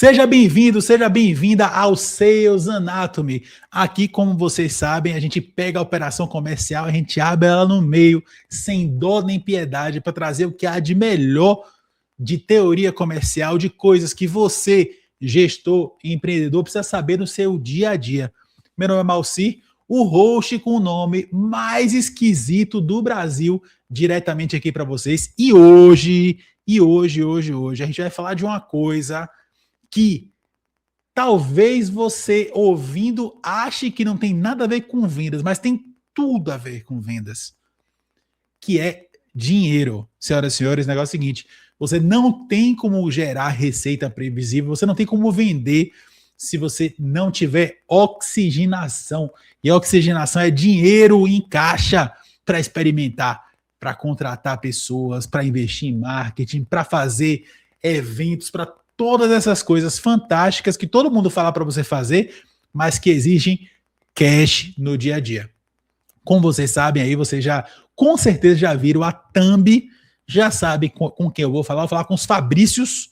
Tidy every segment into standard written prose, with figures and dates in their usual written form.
Seja bem-vindo, seja bem-vinda ao Sales Anatomy. Aqui, como vocês sabem, a gente pega a operação comercial, a gente abre ela no meio, sem dó nem piedade, para trazer o que há de melhor de teoria comercial, de coisas que você, gestor, empreendedor, precisa saber no seu dia a dia. Meu nome é Malci, o host com o nome mais esquisito do Brasil, diretamente aqui para vocês. E hoje, a gente vai falar de uma coisa que talvez você ouvindo ache que não tem nada a ver com vendas, mas tem tudo a ver com vendas, que é dinheiro. Senhoras e senhores, o negócio é o seguinte, você não tem como gerar receita previsível, você não tem como vender se você não tiver oxigenação. E a oxigenação é dinheiro em caixa para experimentar, para contratar pessoas, para investir em marketing, para fazer eventos, para todas essas coisas fantásticas que todo mundo fala para você fazer, mas que exigem cash no dia a dia. Como vocês sabem aí, vocês já com certeza já viram a thumb, já sabe com quem eu vou falar com os Fabrícios,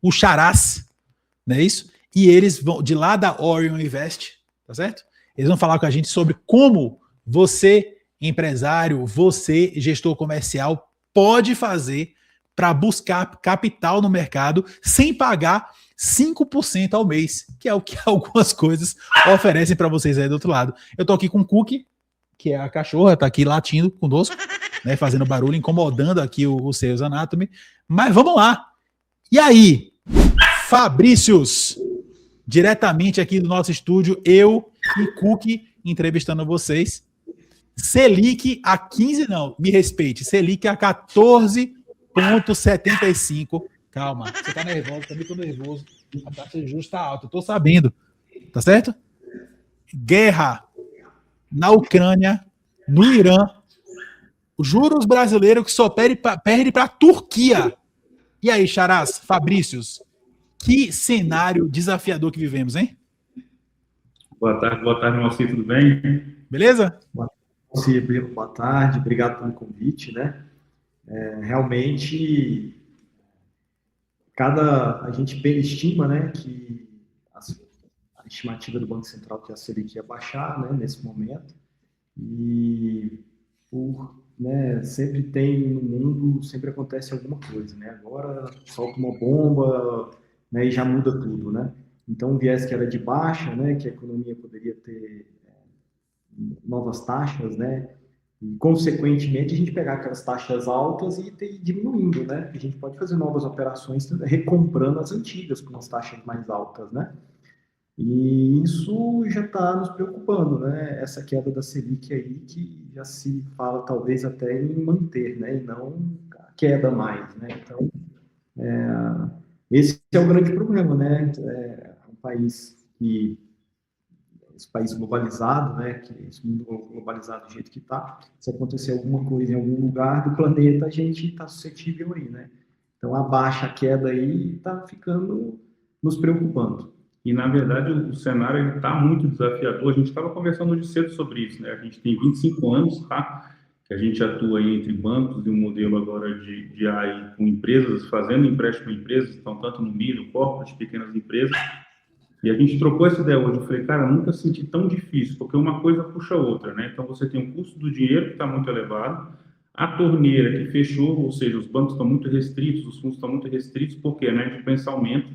o Charás, não é isso? E eles vão, de lá da Orion Invest, tá certo? Eles vão falar com a gente sobre como você, empresário, você, gestor comercial, pode fazer para buscar capital no mercado sem pagar 5% ao mês, que é o que algumas coisas oferecem para vocês aí do outro lado. Eu tô aqui com o Cookie, que é a cachorra, tá aqui latindo conosco, né, fazendo barulho, incomodando aqui o Sales Anatomy. Mas vamos lá. E aí, Fabrícios, diretamente aqui do nosso estúdio, eu e Cookie entrevistando vocês. Selic a 15, não, me respeite, Selic a 14,75. Calma, você tá nervoso, também tô nervoso. A taxa de juros tá alta, eu tô sabendo. Tá certo? Guerra na Ucrânia, no Irã. Os juros brasileiros que só perde para a Turquia. E aí, Charás, Fabrícios, que cenário desafiador que vivemos, hein? Boa tarde, Malci, tudo bem? Beleza? Boa tarde, obrigado pelo convite, né? Realmente, a gente estima, né, que a estimativa do Banco Central que a Selic ia baixar, né, nesse momento, e sempre tem no mundo, sempre acontece alguma coisa, né? Agora solta uma bomba, né, e já muda tudo, né? Então, o viés que era de baixa, né, que a economia poderia ter novas taxas, né? E, consequentemente, a gente pegar aquelas taxas altas e ir diminuindo, né? A gente pode fazer novas operações recomprando as antigas com as taxas mais altas, né? E isso já está nos preocupando, né? Essa queda da Selic aí, que já se fala talvez até em manter, né? E não a queda mais, né? Então, esse é o grande problema, né? Esse país globalizado, né, que esse mundo globalizado do jeito que está, se acontecer alguma coisa em algum lugar do planeta, a gente está suscetível aí, né? Então, a queda aí está ficando nos preocupando. E, na verdade, o cenário está muito desafiador. A gente estava conversando hoje cedo sobre isso, né? A gente tem 25 anos, tá? Que a gente atua aí entre bancos e um modelo agora de AI com empresas, fazendo empréstimo a empresas, então, tanto no micro, corporate, pequenas empresas. E a gente trocou essa ideia hoje. Eu falei, cara, eu nunca senti tão difícil, porque uma coisa puxa a outra, né? Então, você tem o custo do dinheiro que está muito elevado, a torneira que fechou, ou seja, os bancos estão muito restritos, os fundos estão muito restritos, porque, né, de pensamento,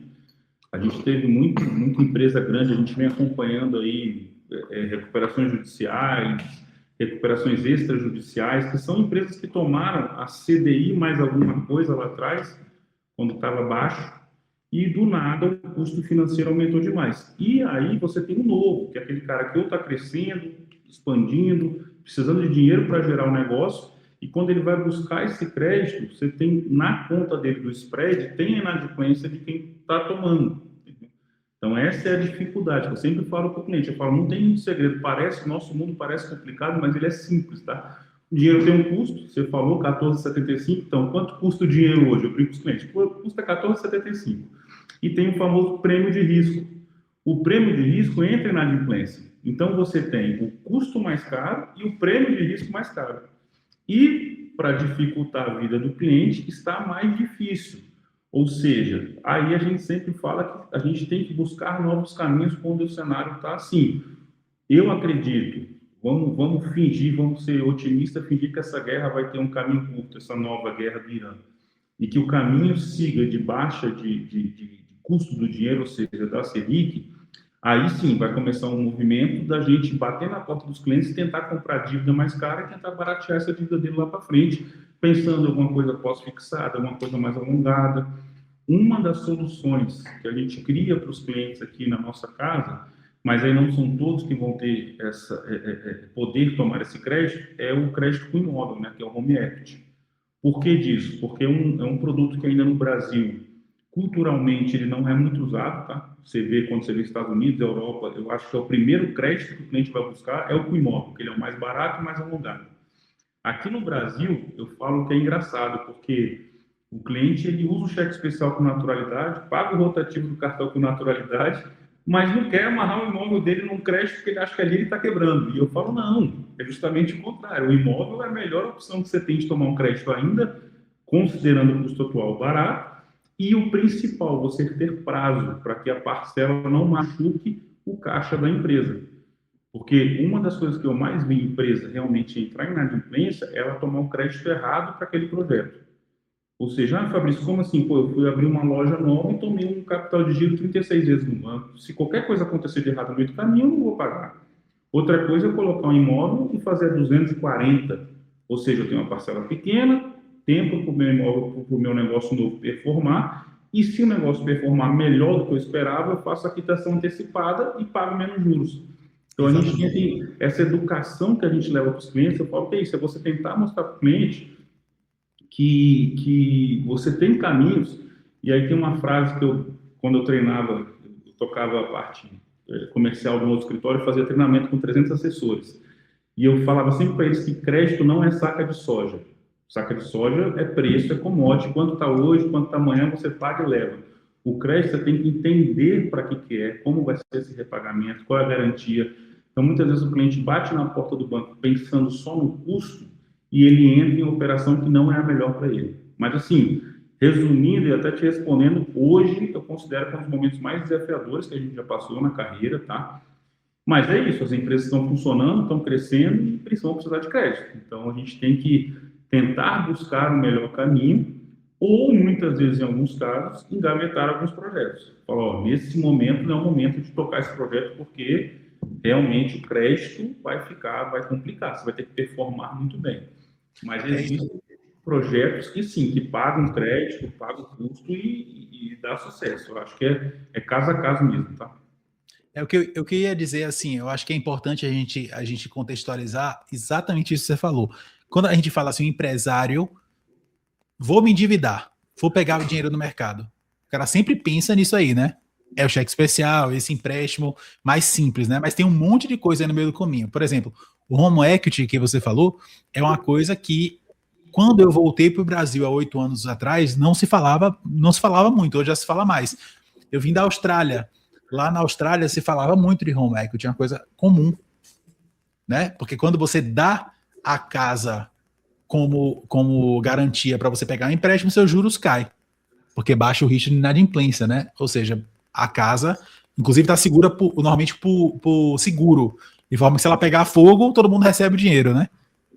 a gente teve muita empresa grande, a gente vem acompanhando aí recuperações judiciais, recuperações extrajudiciais, que são empresas que tomaram a CDI mais alguma coisa lá atrás, quando estava baixo, e do nada o custo financeiro aumentou demais. E aí você tem um novo, que é aquele cara que ou está crescendo, expandindo, precisando de dinheiro para gerar o negócio, e quando ele vai buscar esse crédito, você tem na conta dele do spread, tem a inadimplência de quem está tomando. Então essa é a dificuldade, que eu sempre falo para o cliente, eu falo, não tem muito segredo, o nosso mundo parece complicado, mas ele é simples, tá? O dinheiro tem um custo, você falou 14,75, então quanto custa o dinheiro hoje? Eu brinco com os clientes, custa 14,75. E tem o famoso prêmio de risco. O prêmio de risco entra na inadimplência. Então você tem o custo mais caro e o prêmio de risco mais caro. E para dificultar a vida do cliente está mais difícil. Ou seja, aí a gente sempre fala que a gente tem que buscar novos caminhos quando o cenário está assim. Eu acredito, vamos fingir, vamos ser otimistas, fingir que essa guerra vai ter um caminho curto, essa nova guerra do Irã, e que o caminho siga de baixa de custo do dinheiro, ou seja, da Selic. Aí sim vai começar um movimento da gente bater na porta dos clientes e tentar comprar dívida mais cara e tentar baratear essa dívida dele lá para frente, pensando em alguma coisa pós-fixada, alguma coisa mais alongada. Uma das soluções que a gente cria para os clientes aqui na nossa casa, mas aí não são todos que vão ter poder tomar esse crédito, é o crédito com imóvel, né, que é o home equity. Por que disso? Porque é um produto que ainda no Brasil, culturalmente, ele não é muito usado, tá? Você vê quando você vê Estados Unidos, Europa, eu acho que é o primeiro crédito que o cliente vai buscar, é o com imóvel, porque ele é o mais barato e mais alongado. Aqui no Brasil, eu falo que é engraçado, porque o cliente ele usa o cheque especial com naturalidade, paga o rotativo do cartão com naturalidade, mas não quer amarrar o imóvel dele num crédito porque ele acha que ali ele está quebrando. E eu falo, não, é justamente o contrário. O imóvel é a melhor opção que você tem de tomar um crédito ainda, considerando o custo atual barato, e o principal, você ter prazo para que a parcela não machuque o caixa da empresa. Porque uma das coisas que eu mais vi empresa realmente entrar em inadimplência é ela tomar um crédito errado para aquele projeto. Ou seja, Fabrício, como assim? Pô, eu fui abrir uma loja nova e tomei um capital de giro 36 vezes no banco. Se qualquer coisa acontecer de errado no meio do caminho, eu não vou pagar. Outra coisa é colocar um imóvel e fazer 240. Ou seja, eu tenho uma parcela pequena, tempo para o meu imóvel, para o meu negócio novo performar, e se o negócio performar melhor do que eu esperava, eu faço a quitação antecipada e pago menos juros. Então, a gente tem essa educação que a gente leva para os clientes. Eu falo que é isso, é você tentar mostrar para o cliente que você tem caminhos. E aí tem uma frase que quando eu treinava, eu tocava a parte comercial do nosso escritório, eu fazia treinamento com 300 assessores. E eu falava sempre para eles que crédito não é saca de soja. Saca de soja é preço, é commodity. Quanto está hoje, quanto está amanhã, você paga e leva. O crédito você tem que entender para que é, como vai ser esse repagamento, qual é a garantia. Então, muitas vezes o cliente bate na porta do banco pensando só no custo e ele entra em operação que não é a melhor para ele. Mas, assim, resumindo e até te respondendo, hoje eu considero que é um dos momentos mais desafiadores que a gente já passou na carreira, tá? Mas é isso, as empresas estão funcionando, estão crescendo e vão precisar de crédito. Então, a gente tem que tentar buscar o melhor caminho ou, muitas vezes, em alguns casos, engavetar alguns projetos. Falar, ó, nesse momento não é o momento de tocar esse projeto porque realmente o crédito vai complicar, você vai ter que performar muito bem. Mas existem projetos que sim, que pagam crédito, pagam custo e dá sucesso. Eu acho que é caso a caso mesmo, tá? É o que eu queria dizer, assim, eu acho que é importante a gente contextualizar exatamente isso que você falou. Quando a gente fala assim, empresário, vou me endividar, vou pegar o dinheiro no mercado. O cara sempre pensa nisso aí, né? É o cheque especial, esse empréstimo mais simples, né? Mas tem um monte de coisa aí no meio do caminho. Por exemplo, o home equity que você falou é uma coisa que, quando eu voltei para o Brasil há 8 anos atrás, não se falava muito, hoje já se fala mais. Eu vim da Austrália. Lá na Austrália se falava muito de home equity, uma coisa comum, né? Porque quando você dá a casa como garantia para você pegar um empréstimo, seus juros caem, porque baixa o risco de inadimplência, né? Ou seja, a casa, inclusive, está segura normalmente por seguro, de forma que se ela pegar fogo, todo mundo recebe o dinheiro, né?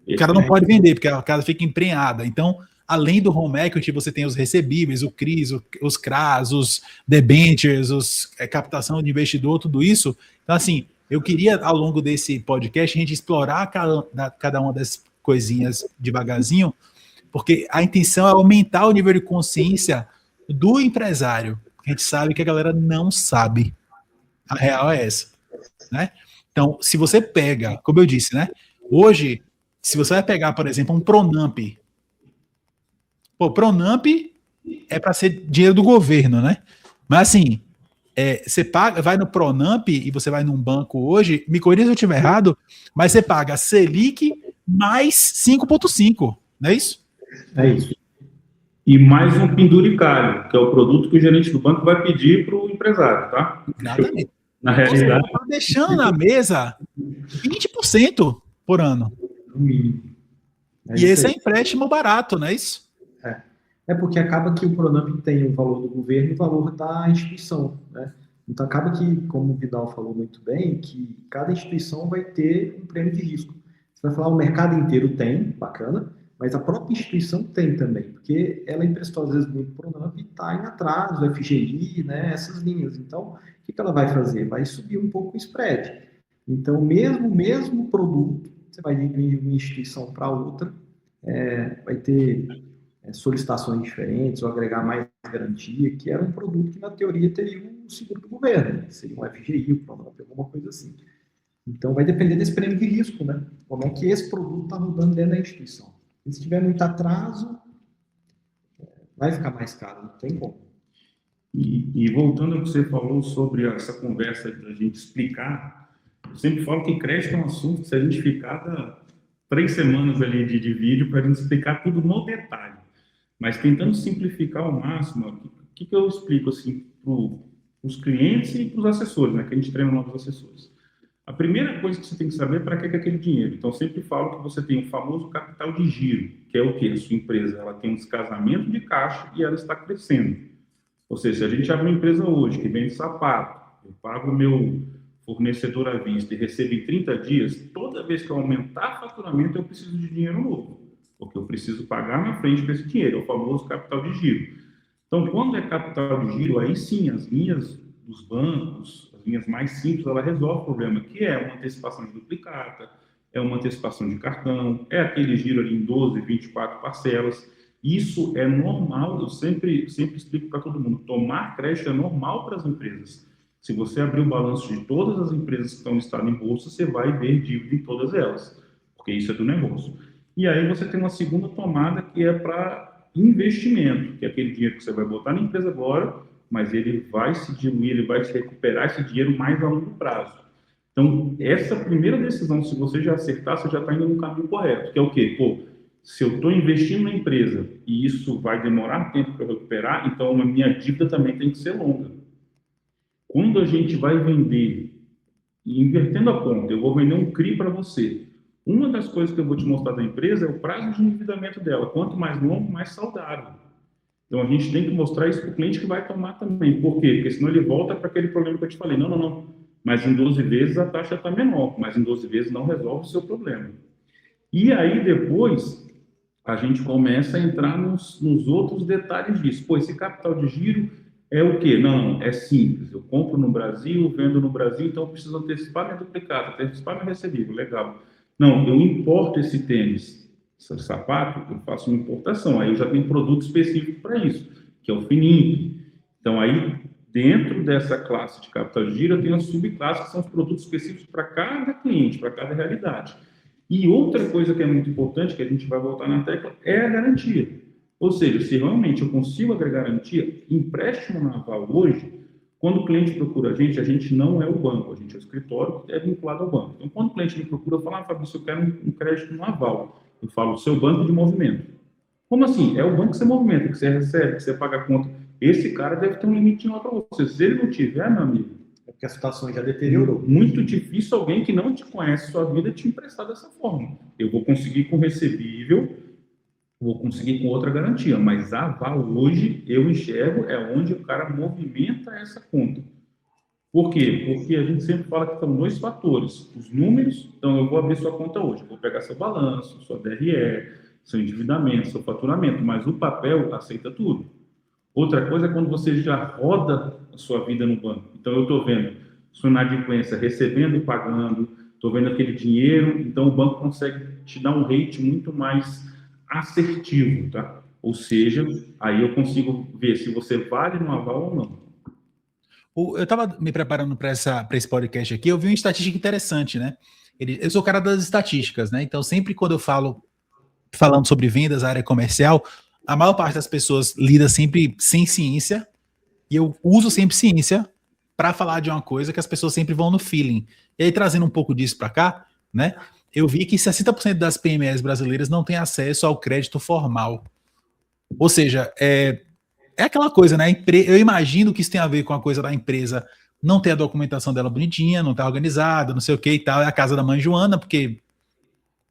O cara não pode vender, porque a casa fica emprenhada. Então, além do home equity, você tem os recebíveis, o CRIs, os CRAs, os debentures, captação de investidor, tudo isso. Então, assim, eu queria, ao longo desse podcast, a gente explorar cada uma dessas coisinhas devagarzinho, porque a intenção é aumentar o nível de consciência do empresário. A gente sabe que a galera não sabe. A real é essa, né? Então, se você pega, como eu disse, né? Hoje, se você vai pegar, por exemplo, um Pronamp, Pronamp é para ser dinheiro do governo, né? Mas assim, você paga, vai no Pronamp e você vai num banco hoje, me corrija se eu estiver errado, mas você paga Selic mais 5,5, não é isso? É isso. E mais um penduricário, que é o produto que o gerente do banco vai pedir para o empresário, tá? Exatamente. Na realidade... Você está deixando na mesa 20% por ano. No mínimo. E esse é empréstimo barato, não é isso? É porque acaba que o Pronamp tem o valor do governo e o valor da instituição, né? Então acaba que, como o Vidal falou muito bem, que cada instituição vai ter um prêmio de risco. Você vai falar, o mercado inteiro tem, bacana, mas a própria instituição tem também, porque ela emprestou às vezes muito Pronamp e está em atraso, o FGI, né, essas linhas. Então, o que ela vai fazer? Vai subir um pouco o spread. Então, mesmo produto, você vai ir de uma instituição para outra, vai ter solicitações diferentes ou agregar mais garantia, que era um produto que, na teoria, teria um seguro do governo, né? Seria um FGI, um Pronamp, alguma coisa assim. Então, vai depender desse prêmio de risco, né? Como é que esse produto está rodando dentro da instituição. E se tiver muito atraso, vai ficar mais caro, não tem como. E voltando ao que você falou sobre essa conversa da gente explicar, eu sempre falo que crédito é um assunto, se a gente ficar 3 semanas ali de vídeo para a gente explicar tudo no detalhe. Mas tentando simplificar ao máximo, o que eu explico assim, para os clientes e para os assessores, né, que a gente treina novos assessores. A primeira coisa que você tem que saber é para que é aquele dinheiro. Então, eu sempre falo que você tem o famoso capital de giro, que é o quê? A sua empresa ela tem um descasamento de caixa e ela está crescendo. Ou seja, se a gente abre uma empresa hoje que vende sapato, eu pago o meu fornecedor à vista e recebo em 30 dias, toda vez que eu aumentar o faturamento, eu preciso de dinheiro novo, porque eu preciso pagar na frente desse dinheiro, é o famoso capital de giro. Então, quando é capital de giro, aí sim, as linhas dos bancos, as linhas mais simples, ela resolve o problema, que é uma antecipação de duplicata, é uma antecipação de cartão, é aquele giro ali em 12, 24 parcelas. Isso é normal, eu sempre explico para todo mundo, tomar crédito é normal para as empresas. Se você abrir o balanço de todas as empresas que estão listadas em bolsa, você vai ver dívida em todas elas, porque isso é do negócio. E aí você tem uma segunda tomada que é para investimento, que é aquele dinheiro que você vai botar na empresa agora, mas ele vai se diluir, ele vai se recuperar esse dinheiro mais a longo prazo. Então, essa primeira decisão, se você já acertar, você já está indo no caminho correto, que é o quê? Pô, se eu estou investindo na empresa e isso vai demorar tempo para recuperar, então a minha dívida também tem que ser longa. Quando a gente vai vender, e invertendo a conta, eu vou vender um CRI para você. Uma das coisas que eu vou te mostrar da empresa é o prazo de endividamento dela. Quanto mais longo, mais saudável. Então, a gente tem que mostrar isso para o cliente que vai tomar também. Por quê? Porque senão ele volta para aquele problema que eu te falei. Não. Mas em 12 vezes a taxa está menor. Mas em 12 vezes não resolve o seu problema. E aí, depois, a gente começa a entrar nos outros detalhes disso. Pô, esse capital de giro é o quê? Não, é simples. Eu compro no Brasil, vendo no Brasil, então eu preciso antecipar minha duplicata, antecipar meu recebível. Legal. Não, eu importo esse tênis, esse sapato, eu faço uma importação. Aí eu já tenho um produto específico para isso, que é o Finimp. Então, aí, dentro dessa classe de capital de giro, eu tenho as subclasses, que são os produtos específicos para cada cliente, para cada realidade. E outra coisa que é muito importante, que a gente vai voltar na tecla, é a garantia. Ou seja, se realmente eu consigo agregar garantia, empréstimo naval hoje, quando o cliente procura a gente não é o banco, a gente é o escritório que é vinculado ao banco. Então, quando o cliente me procura, eu falo, Fabrício, eu quero um crédito naval. Eu falo, o seu banco de movimento. Como assim? É o banco que você movimenta, que você recebe, que você paga a conta. Esse cara deve ter um limite lá para você. Se ele não tiver, meu amigo, é porque a situação já deteriorou. Muito difícil alguém que não te conhece sua vida te emprestar dessa forma. Eu vou conseguir com recebível, vou conseguir com outra garantia, mas aval hoje eu enxergo é onde o cara movimenta essa conta. Por quê? Porque a gente sempre fala que são 2 fatores. Os números, então eu vou abrir sua conta hoje, eu vou pegar seu balanço, sua DRE, seu endividamento, seu faturamento, mas o papel aceita tudo. Outra coisa é quando você já roda a sua vida no banco. Então eu estou vendo sua inadimplência recebendo e pagando, estou vendo aquele dinheiro, então o banco consegue te dar um rate muito mais assertivo, tá? Ou seja, aí eu consigo ver se você vale no aval ou não. Eu estava me preparando para esse podcast aqui, eu vi uma estatística interessante, né? Eu sou o cara das estatísticas, né? Então, sempre quando eu falando sobre vendas, área comercial, a maior parte das pessoas lida sempre sem ciência, e eu uso sempre ciência para falar de uma coisa que as pessoas sempre vão no feeling. E aí, trazendo um pouco disso para cá, né? Eu vi que 60% das PMEs brasileiras não têm acesso ao crédito formal. Ou seja, é aquela coisa, né? Eu imagino que isso tem a ver com a coisa da empresa não ter a documentação dela bonitinha, não tá organizada, não sei o que e tal. É a casa da mãe Joana, porque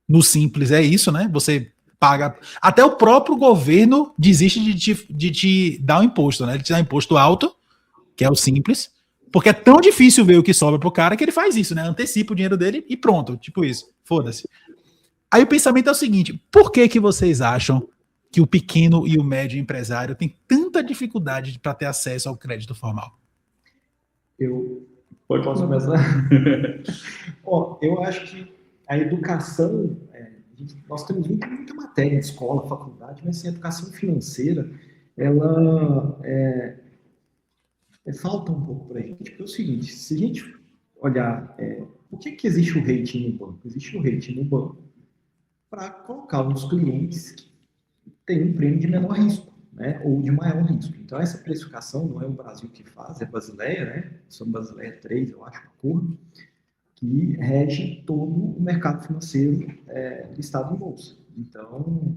no simples é isso, né? Você paga. Até o próprio governo desiste de te dar um imposto, né? Ele te dá um imposto alto, que é o simples, porque é tão difícil ver o que sobra pro cara que ele faz isso, né? Antecipa o dinheiro dele e pronto, tipo isso. Foda-se. Aí o pensamento é o seguinte: por que vocês acham que o pequeno e o médio empresário tem tanta dificuldade para ter acesso ao crédito formal? Eu posso começar? Eu acho que a educação, nós temos muita matéria de escola, faculdade, mas assim, a educação financeira, ela falta um pouco para a gente. Porque é o seguinte, se a gente olhar, por que existe o rating no banco? Existe o rating no banco para colocar os clientes que têm um prêmio de menor risco, né, ou de maior risco. Então, essa precificação não é o Brasil que faz, é a Basileia, né? São Basileia 3, eu acho, um acordo, que rege todo o mercado financeiro listado em bolsa. Então,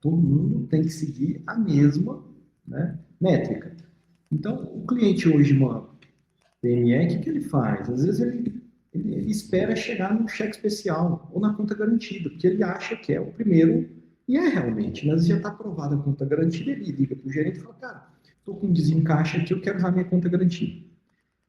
todo mundo tem que seguir a mesma, né, métrica. Então, o cliente hoje, mano, PME, o que ele faz? Às vezes ele espera chegar no cheque especial ou na conta garantida, porque ele acha que é o primeiro, e realmente, mas já está aprovada a conta garantida, ele liga para o gerente e fala, cara, estou com um desencaixe aqui, eu quero usar minha conta garantida.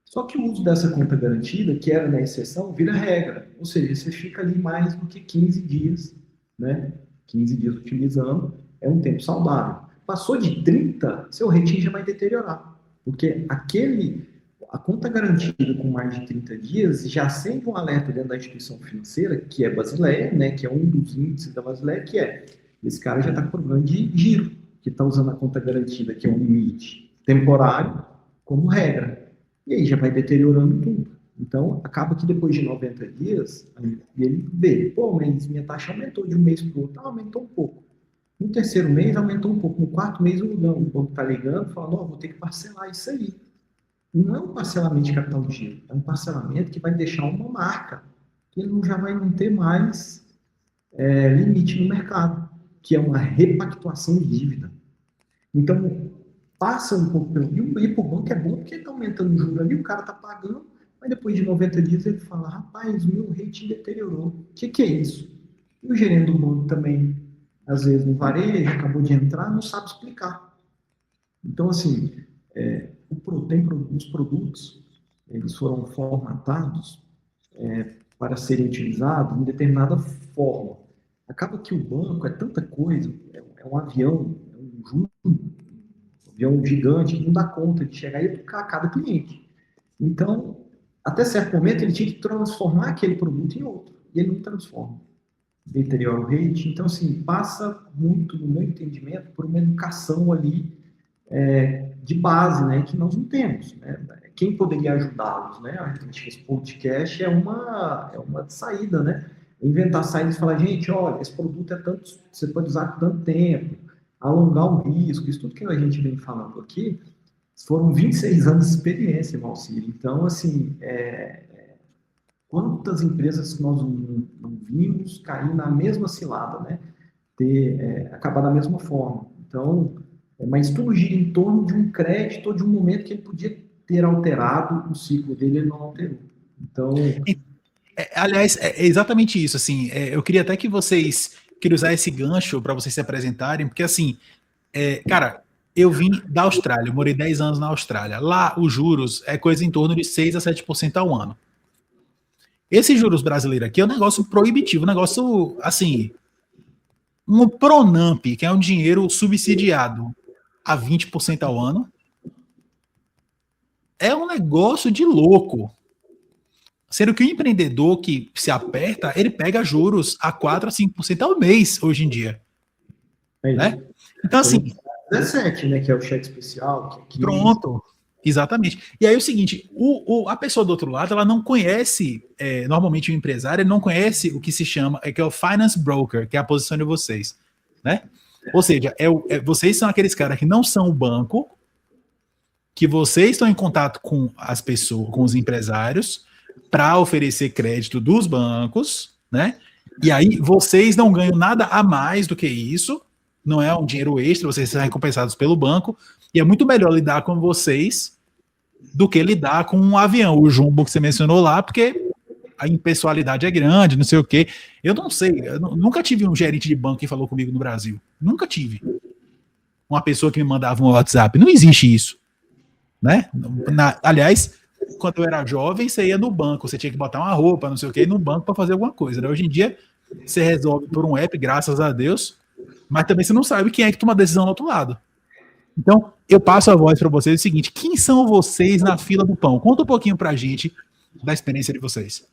Só que o uso dessa conta garantida, que era na exceção, vira regra, ou seja, você fica ali mais do que 15 dias, né? 15 dias utilizando, é um tempo saudável. Passou de 30, seu rating já vai deteriorar, porque a conta garantida com mais de 30 dias já acende um alerta dentro da instituição financeira, que é Basileia, né, que é um dos índices da Basileia, que esse cara já está com problema de giro, que está usando a conta garantida, que é um limite temporário, como regra. E aí já vai deteriorando tudo. Então, acaba que depois de 90 dias, ele vê, mas minha taxa aumentou de um mês para o outro, aumentou um pouco. No terceiro mês, aumentou um pouco. No quarto mês, o banco está ligando, falando, vou ter que parcelar isso aí. Não é um parcelamento de capital de giro, é um parcelamento que vai deixar uma marca, que ele já vai não ter mais limite no mercado, que é uma repactuação de dívida. Então, passa um pouco pelo... E para o banco é bom porque está aumentando o juro ali, o cara está pagando, mas depois de 90 dias ele fala, rapaz, o meu rating deteriorou. O que é isso? E o gerente do banco também, às vezes no varejo, acabou de entrar, não sabe explicar. Então, assim, os produtos, eles foram formatados para serem utilizados em determinada forma. Acaba que o banco é tanta coisa, é um avião, um avião gigante, que não dá conta de chegar e educar cada cliente. Então, até certo momento, ele tinha que transformar aquele produto em outro, e ele não transforma. Deteriora o rating. Então, assim, passa muito, no meu entendimento, por uma educação ali de base, né, que nós não temos, né? Quem poderia ajudá-los, né? A gente, esse podcast é uma saída, né? Inventar saídas e falar, gente, olha, esse produto é tanto, você pode usar por tanto tempo, alongar o risco, isso tudo que a gente vem falando aqui, foram 26 anos de experiência, Valcir. Então, assim, quantas empresas nós não vimos cair na mesma cilada, né? Acabar da mesma forma. Então, mas tudo gira em torno de um crédito ou de um momento que ele podia ter alterado o ciclo dele, ele não alterou. Então... aliás, é exatamente isso, assim, eu queria até que vocês queriam usar esse gancho para vocês se apresentarem, porque assim, cara, eu vim da Austrália, eu morei 10 anos na Austrália, lá os juros é coisa em torno de 6 a 7% ao ano. Esse juros brasileiro aqui é um negócio proibitivo, um negócio, assim, um Pronamp, que é um dinheiro subsidiado a 20% ao ano, é um negócio de louco. Sendo que o empreendedor que se aperta, ele pega juros a 4 a 5% ao mês, hoje em dia. Né? Então, assim... 17, né, que é o cheque especial. Que é pronto, exatamente. E aí é o seguinte, a pessoa do outro lado, ela não conhece, normalmente o empresário, ele não conhece o que se chama, que é o finance broker, que é a posição de vocês. Né? Ou seja, vocês são aqueles caras que não são o banco, que vocês estão em contato com as pessoas, com os empresários, para oferecer crédito dos bancos, né? E aí vocês não ganham nada a mais do que isso, não é um dinheiro extra, vocês são recompensados pelo banco, e é muito melhor lidar com vocês do que lidar com um avião, o Jumbo que você mencionou lá, porque a impessoalidade é grande, não sei o quê. Eu não sei, nunca tive um gerente de banco que falou comigo no Brasil. Nunca tive. Uma pessoa que me mandava um WhatsApp. Não existe isso, né? Aliás, quando eu era jovem, você ia no banco, você tinha que botar uma roupa, não sei o quê, no banco para fazer alguma coisa, né? Hoje em dia, você resolve por um app, graças a Deus, mas também você não sabe quem é que toma a decisão do outro lado. Então, eu passo a voz para vocês o seguinte: quem são vocês na fila do pão? Conta um pouquinho para a gente da experiência de vocês.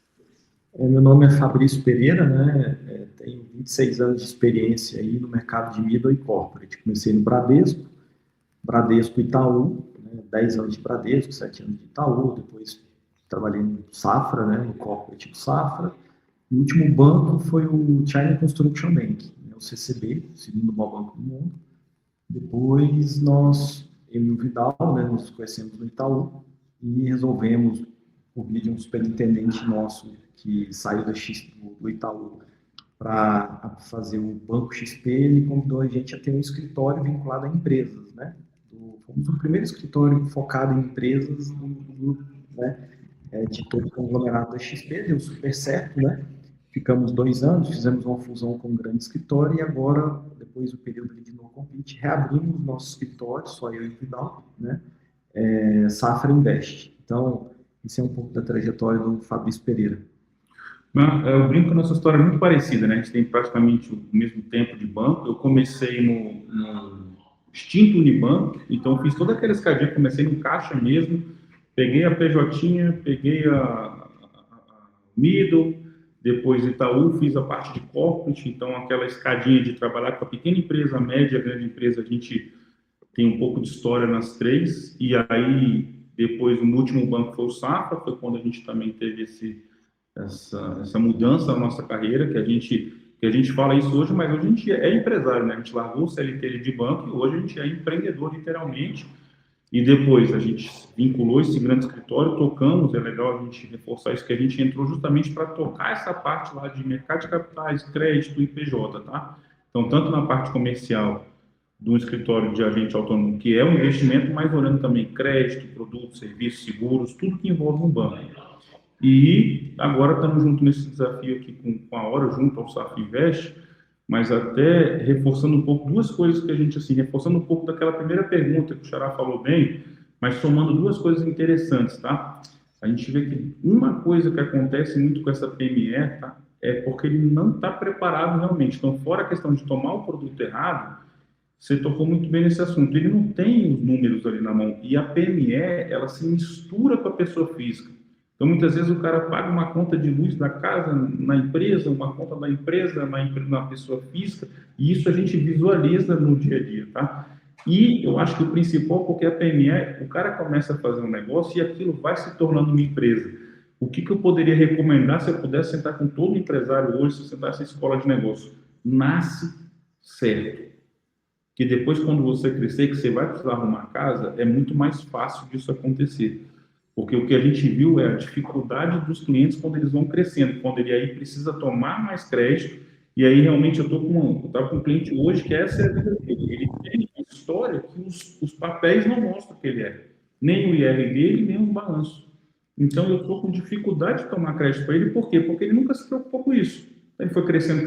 Meu nome é Fabrício Pereira, né? Tenho 26 anos de experiência aí no mercado de middle e corporate. Comecei no Bradesco Itaú, né? 10 anos de Bradesco, 7 anos de Itaú, depois trabalhei no Safra, né? No corporate do Safra. O último banco foi o China Construction Bank, né? O CCB, o segundo maior banco do mundo. Depois eu e o Vidal, né, nos conhecemos no Itaú e resolvemos, por via de um superintendente nosso que saiu do Itaú para fazer o Banco XP, ele convidou a gente a ter um escritório vinculado a empresas, né? Fomos o primeiro escritório focado em empresas né, de todo o conglomerado da XP, deu super certo, né? Ficamos 2 anos, fizemos uma fusão com um grande escritório e agora, depois do período de no compete, reabrimos nosso escritório, só eu e o Vidal, né? Safra Invest. Então, esse é um pouco da trajetória do Fabrício Pereira. Eu brinco que a nossa história é muito parecida, né? A gente tem praticamente o mesmo tempo de banco. Eu comecei no extinto Unibanco, então fiz toda aquela escadinha, comecei no caixa mesmo, peguei a PJ, peguei a Middle, depois Itaú, fiz a parte de corporate, então aquela escadinha de trabalhar com a pequena empresa, a média, a grande empresa, a gente tem um pouco de história nas 3, e aí depois no último banco foi o Safra, foi quando a gente também teve essa mudança na nossa carreira, que a gente fala isso hoje, mas hoje a gente é empresário, né? A gente largou o CLT de banco e hoje a gente é empreendedor, literalmente. E depois a gente vinculou esse grande escritório, tocamos, é legal a gente reforçar isso, que a gente entrou justamente para tocar essa parte lá de mercado de capitais, crédito e PJ, tá? Então, tanto na parte comercial do escritório de agente autônomo, que é um investimento, mas olhando também crédito, produtos, serviços, seguros, tudo que envolve um banco. E agora estamos juntos nesse desafio aqui com a Hora, junto ao Safra Invest, mas até reforçando um pouco duas coisas que a gente, assim, reforçando um pouco daquela primeira pergunta que o Xará falou bem, mas somando duas coisas interessantes, tá? A gente vê que uma coisa que acontece muito com essa PME, tá? É porque ele não está preparado realmente. Então, fora a questão de tomar o produto errado, você tocou muito bem nesse assunto. Ele não tem os números ali na mão. E a PME, ela se mistura com a pessoa física. Então, muitas vezes o cara paga uma conta de luz da casa na empresa, uma conta da empresa na pessoa física, e isso a gente visualiza no dia a dia, tá? E eu acho que o principal, porque a PME, o cara começa a fazer um negócio e aquilo vai se tornando uma empresa. O que eu poderia recomendar se eu pudesse sentar com todo empresário hoje, se eu sentasse em escola de negócio? Nasce certo. Que depois, quando você crescer, que você vai precisar arrumar casa, é muito mais fácil disso acontecer. Porque o que a gente viu é a dificuldade dos clientes quando eles vão crescendo, quando ele aí precisa tomar mais crédito, e aí realmente eu estava com um cliente hoje que essa é a vida dele. Ele tem uma história que os papéis não mostram que ele é, nem o IR dele, nem o balanço. Então eu estou com dificuldade de tomar crédito para ele, por quê? Porque ele nunca se preocupou com isso. Ele foi crescendo.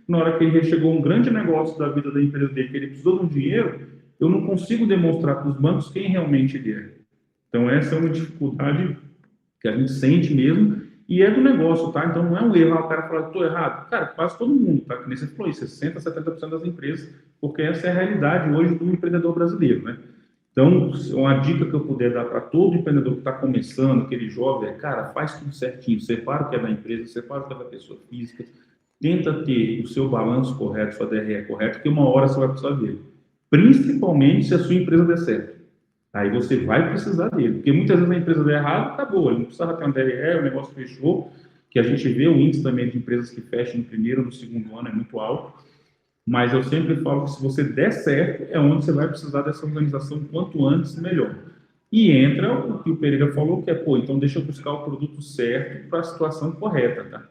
Na hora que ele chegou um grande negócio da vida da empresa dele, que ele precisou de um dinheiro, eu não consigo demonstrar para os bancos quem realmente ele é. Então, essa é uma dificuldade que a gente sente mesmo e é do negócio, tá? Então, não é um erro, o cara fala, estou errado. Cara, quase todo mundo, tá? Que nem você falou isso, 60%, 70% das empresas, porque essa é a realidade hoje do empreendedor brasileiro, né? Então, uma dica que eu puder dar para todo empreendedor que está começando, aquele jovem, é, cara, faz tudo certinho, separa o que é da empresa, separa o que é da pessoa física, tenta ter o seu balanço correto, sua DRE correta, porque uma hora você vai precisar dele. Principalmente se a sua empresa der certo. Aí você vai precisar dele, porque muitas vezes a empresa der errado, acabou, ele não precisava ter um DRE, o negócio fechou, que a gente vê o índice também de empresas que fecham no primeiro ou no segundo ano é muito alto, mas eu sempre falo que se você der certo, é onde você vai precisar dessa organização quanto antes, melhor. E entra o que o Pereira falou, que é, então deixa eu buscar o produto certo para a situação correta, tá?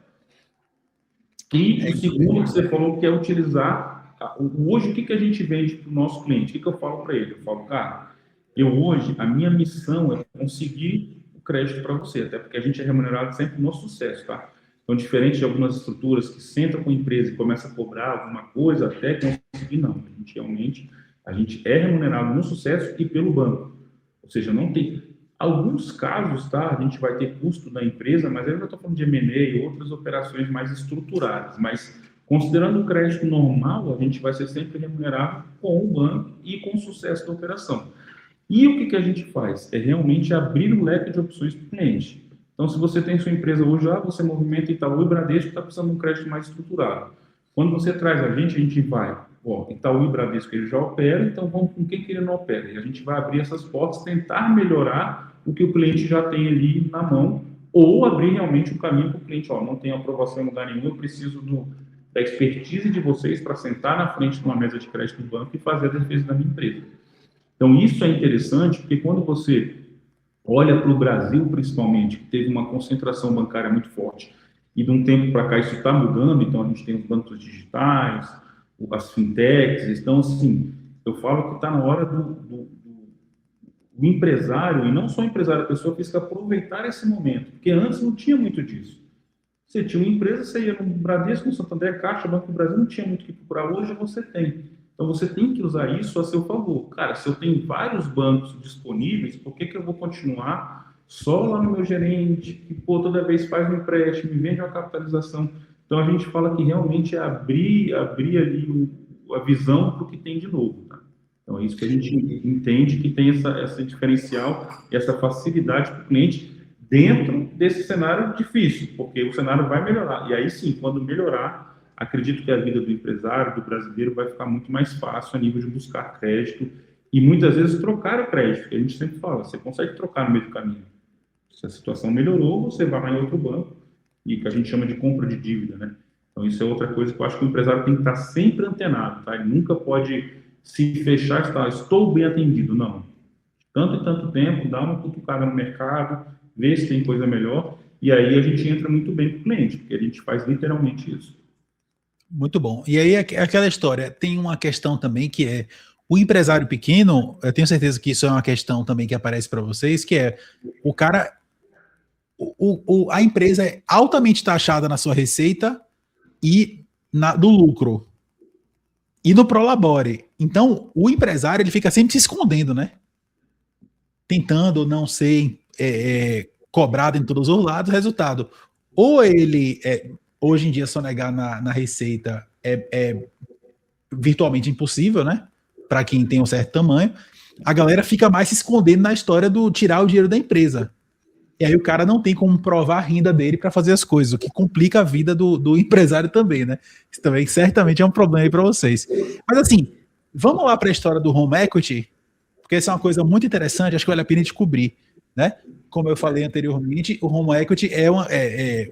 E o segundo que você falou, que é utilizar, hoje o que a gente vende para o nosso cliente? O que eu falo para ele? Eu falo, cara, hoje, a minha missão é conseguir crédito para você, até porque a gente é remunerado sempre no sucesso, tá? Então, diferente de algumas estruturas que sentam com a empresa e começam a cobrar alguma coisa até conseguir, não. A gente é remunerado no sucesso e pelo banco. Ou seja, não tem... Alguns casos, tá? A gente vai ter custo da empresa, mas aí eu estou falando de M&A e outras operações mais estruturadas. Mas, considerando o crédito normal, a gente vai ser sempre remunerado com o banco e com o sucesso da operação. E o que a gente faz? É realmente abrir um leque de opções para o cliente. Então, se você tem sua empresa hoje, você movimenta Itaú e Bradesco, está precisando de um crédito mais estruturado. Quando você traz a gente vai, Itaú e Bradesco ele já opera, então vamos com quem que ele não opera. E a gente vai abrir essas portas, tentar melhorar o que o cliente já tem ali na mão, ou abrir realmente um caminho para o cliente, não tem aprovação em lugar nenhum, eu preciso da expertise de vocês para sentar na frente de uma mesa de crédito do banco e fazer a defesa da minha empresa. Então, isso é interessante, porque quando você olha para o Brasil, principalmente, que teve uma concentração bancária muito forte, e de um tempo para cá isso está mudando, então a gente tem os bancos digitais, as fintechs, então, assim, eu falo que está na hora do empresário, e não só o empresário, a pessoa física, aproveitar esse momento, porque antes não tinha muito disso. Você tinha uma empresa, você ia no Bradesco, no Santander, Caixa, Banco do Brasil, não tinha muito o que procurar, hoje você tem. Então, você tem que usar isso a seu favor. Cara, se eu tenho vários bancos disponíveis, por que eu vou continuar só lá no meu gerente, que, toda vez faz um empréstimo, me vende uma capitalização? Então, a gente fala que realmente é abrir ali a visão para o que tem de novo, tá? Então, é isso que a gente entende que tem essa diferencial e essa facilidade para o cliente dentro desse cenário difícil, porque o cenário vai melhorar. E aí, sim, quando melhorar, acredito que a vida do empresário, do brasileiro, vai ficar muito mais fácil a nível de buscar crédito e muitas vezes trocar o crédito, que a gente sempre fala, você consegue trocar no meio do caminho. Se a situação melhorou, você vai lá em outro banco, e que a gente chama de compra de dívida, né? Então, isso é outra coisa que eu acho que o empresário tem que estar sempre antenado, tá? Ele nunca pode se fechar e falar, estou bem atendido. Não. Tanto e tanto tempo, dá uma cutucada no mercado, vê se tem coisa melhor, e aí a gente entra muito bem com o cliente, porque a gente faz literalmente isso. Muito bom. E aí, aquela história, tem uma questão também que é o empresário pequeno, eu tenho certeza que isso é uma questão também que aparece para vocês, que é o cara, a empresa é altamente taxada na sua receita e do lucro e no Prolabore. Então, o empresário ele fica sempre se escondendo, né? Tentando não ser cobrado em todos os lados. Resultado, ou ele hoje em dia sonegar na receita é virtualmente impossível, né? Para quem tem um certo tamanho, a galera fica mais se escondendo na história do tirar o dinheiro da empresa. E aí o cara não tem como provar a renda dele para fazer as coisas, o que complica a vida do empresário também, né? Isso também certamente é um problema aí para vocês. Mas assim, vamos lá para a história do home equity, porque essa é uma coisa muito interessante, acho que vale a pena descobrir, né? Como eu falei anteriormente, o home equity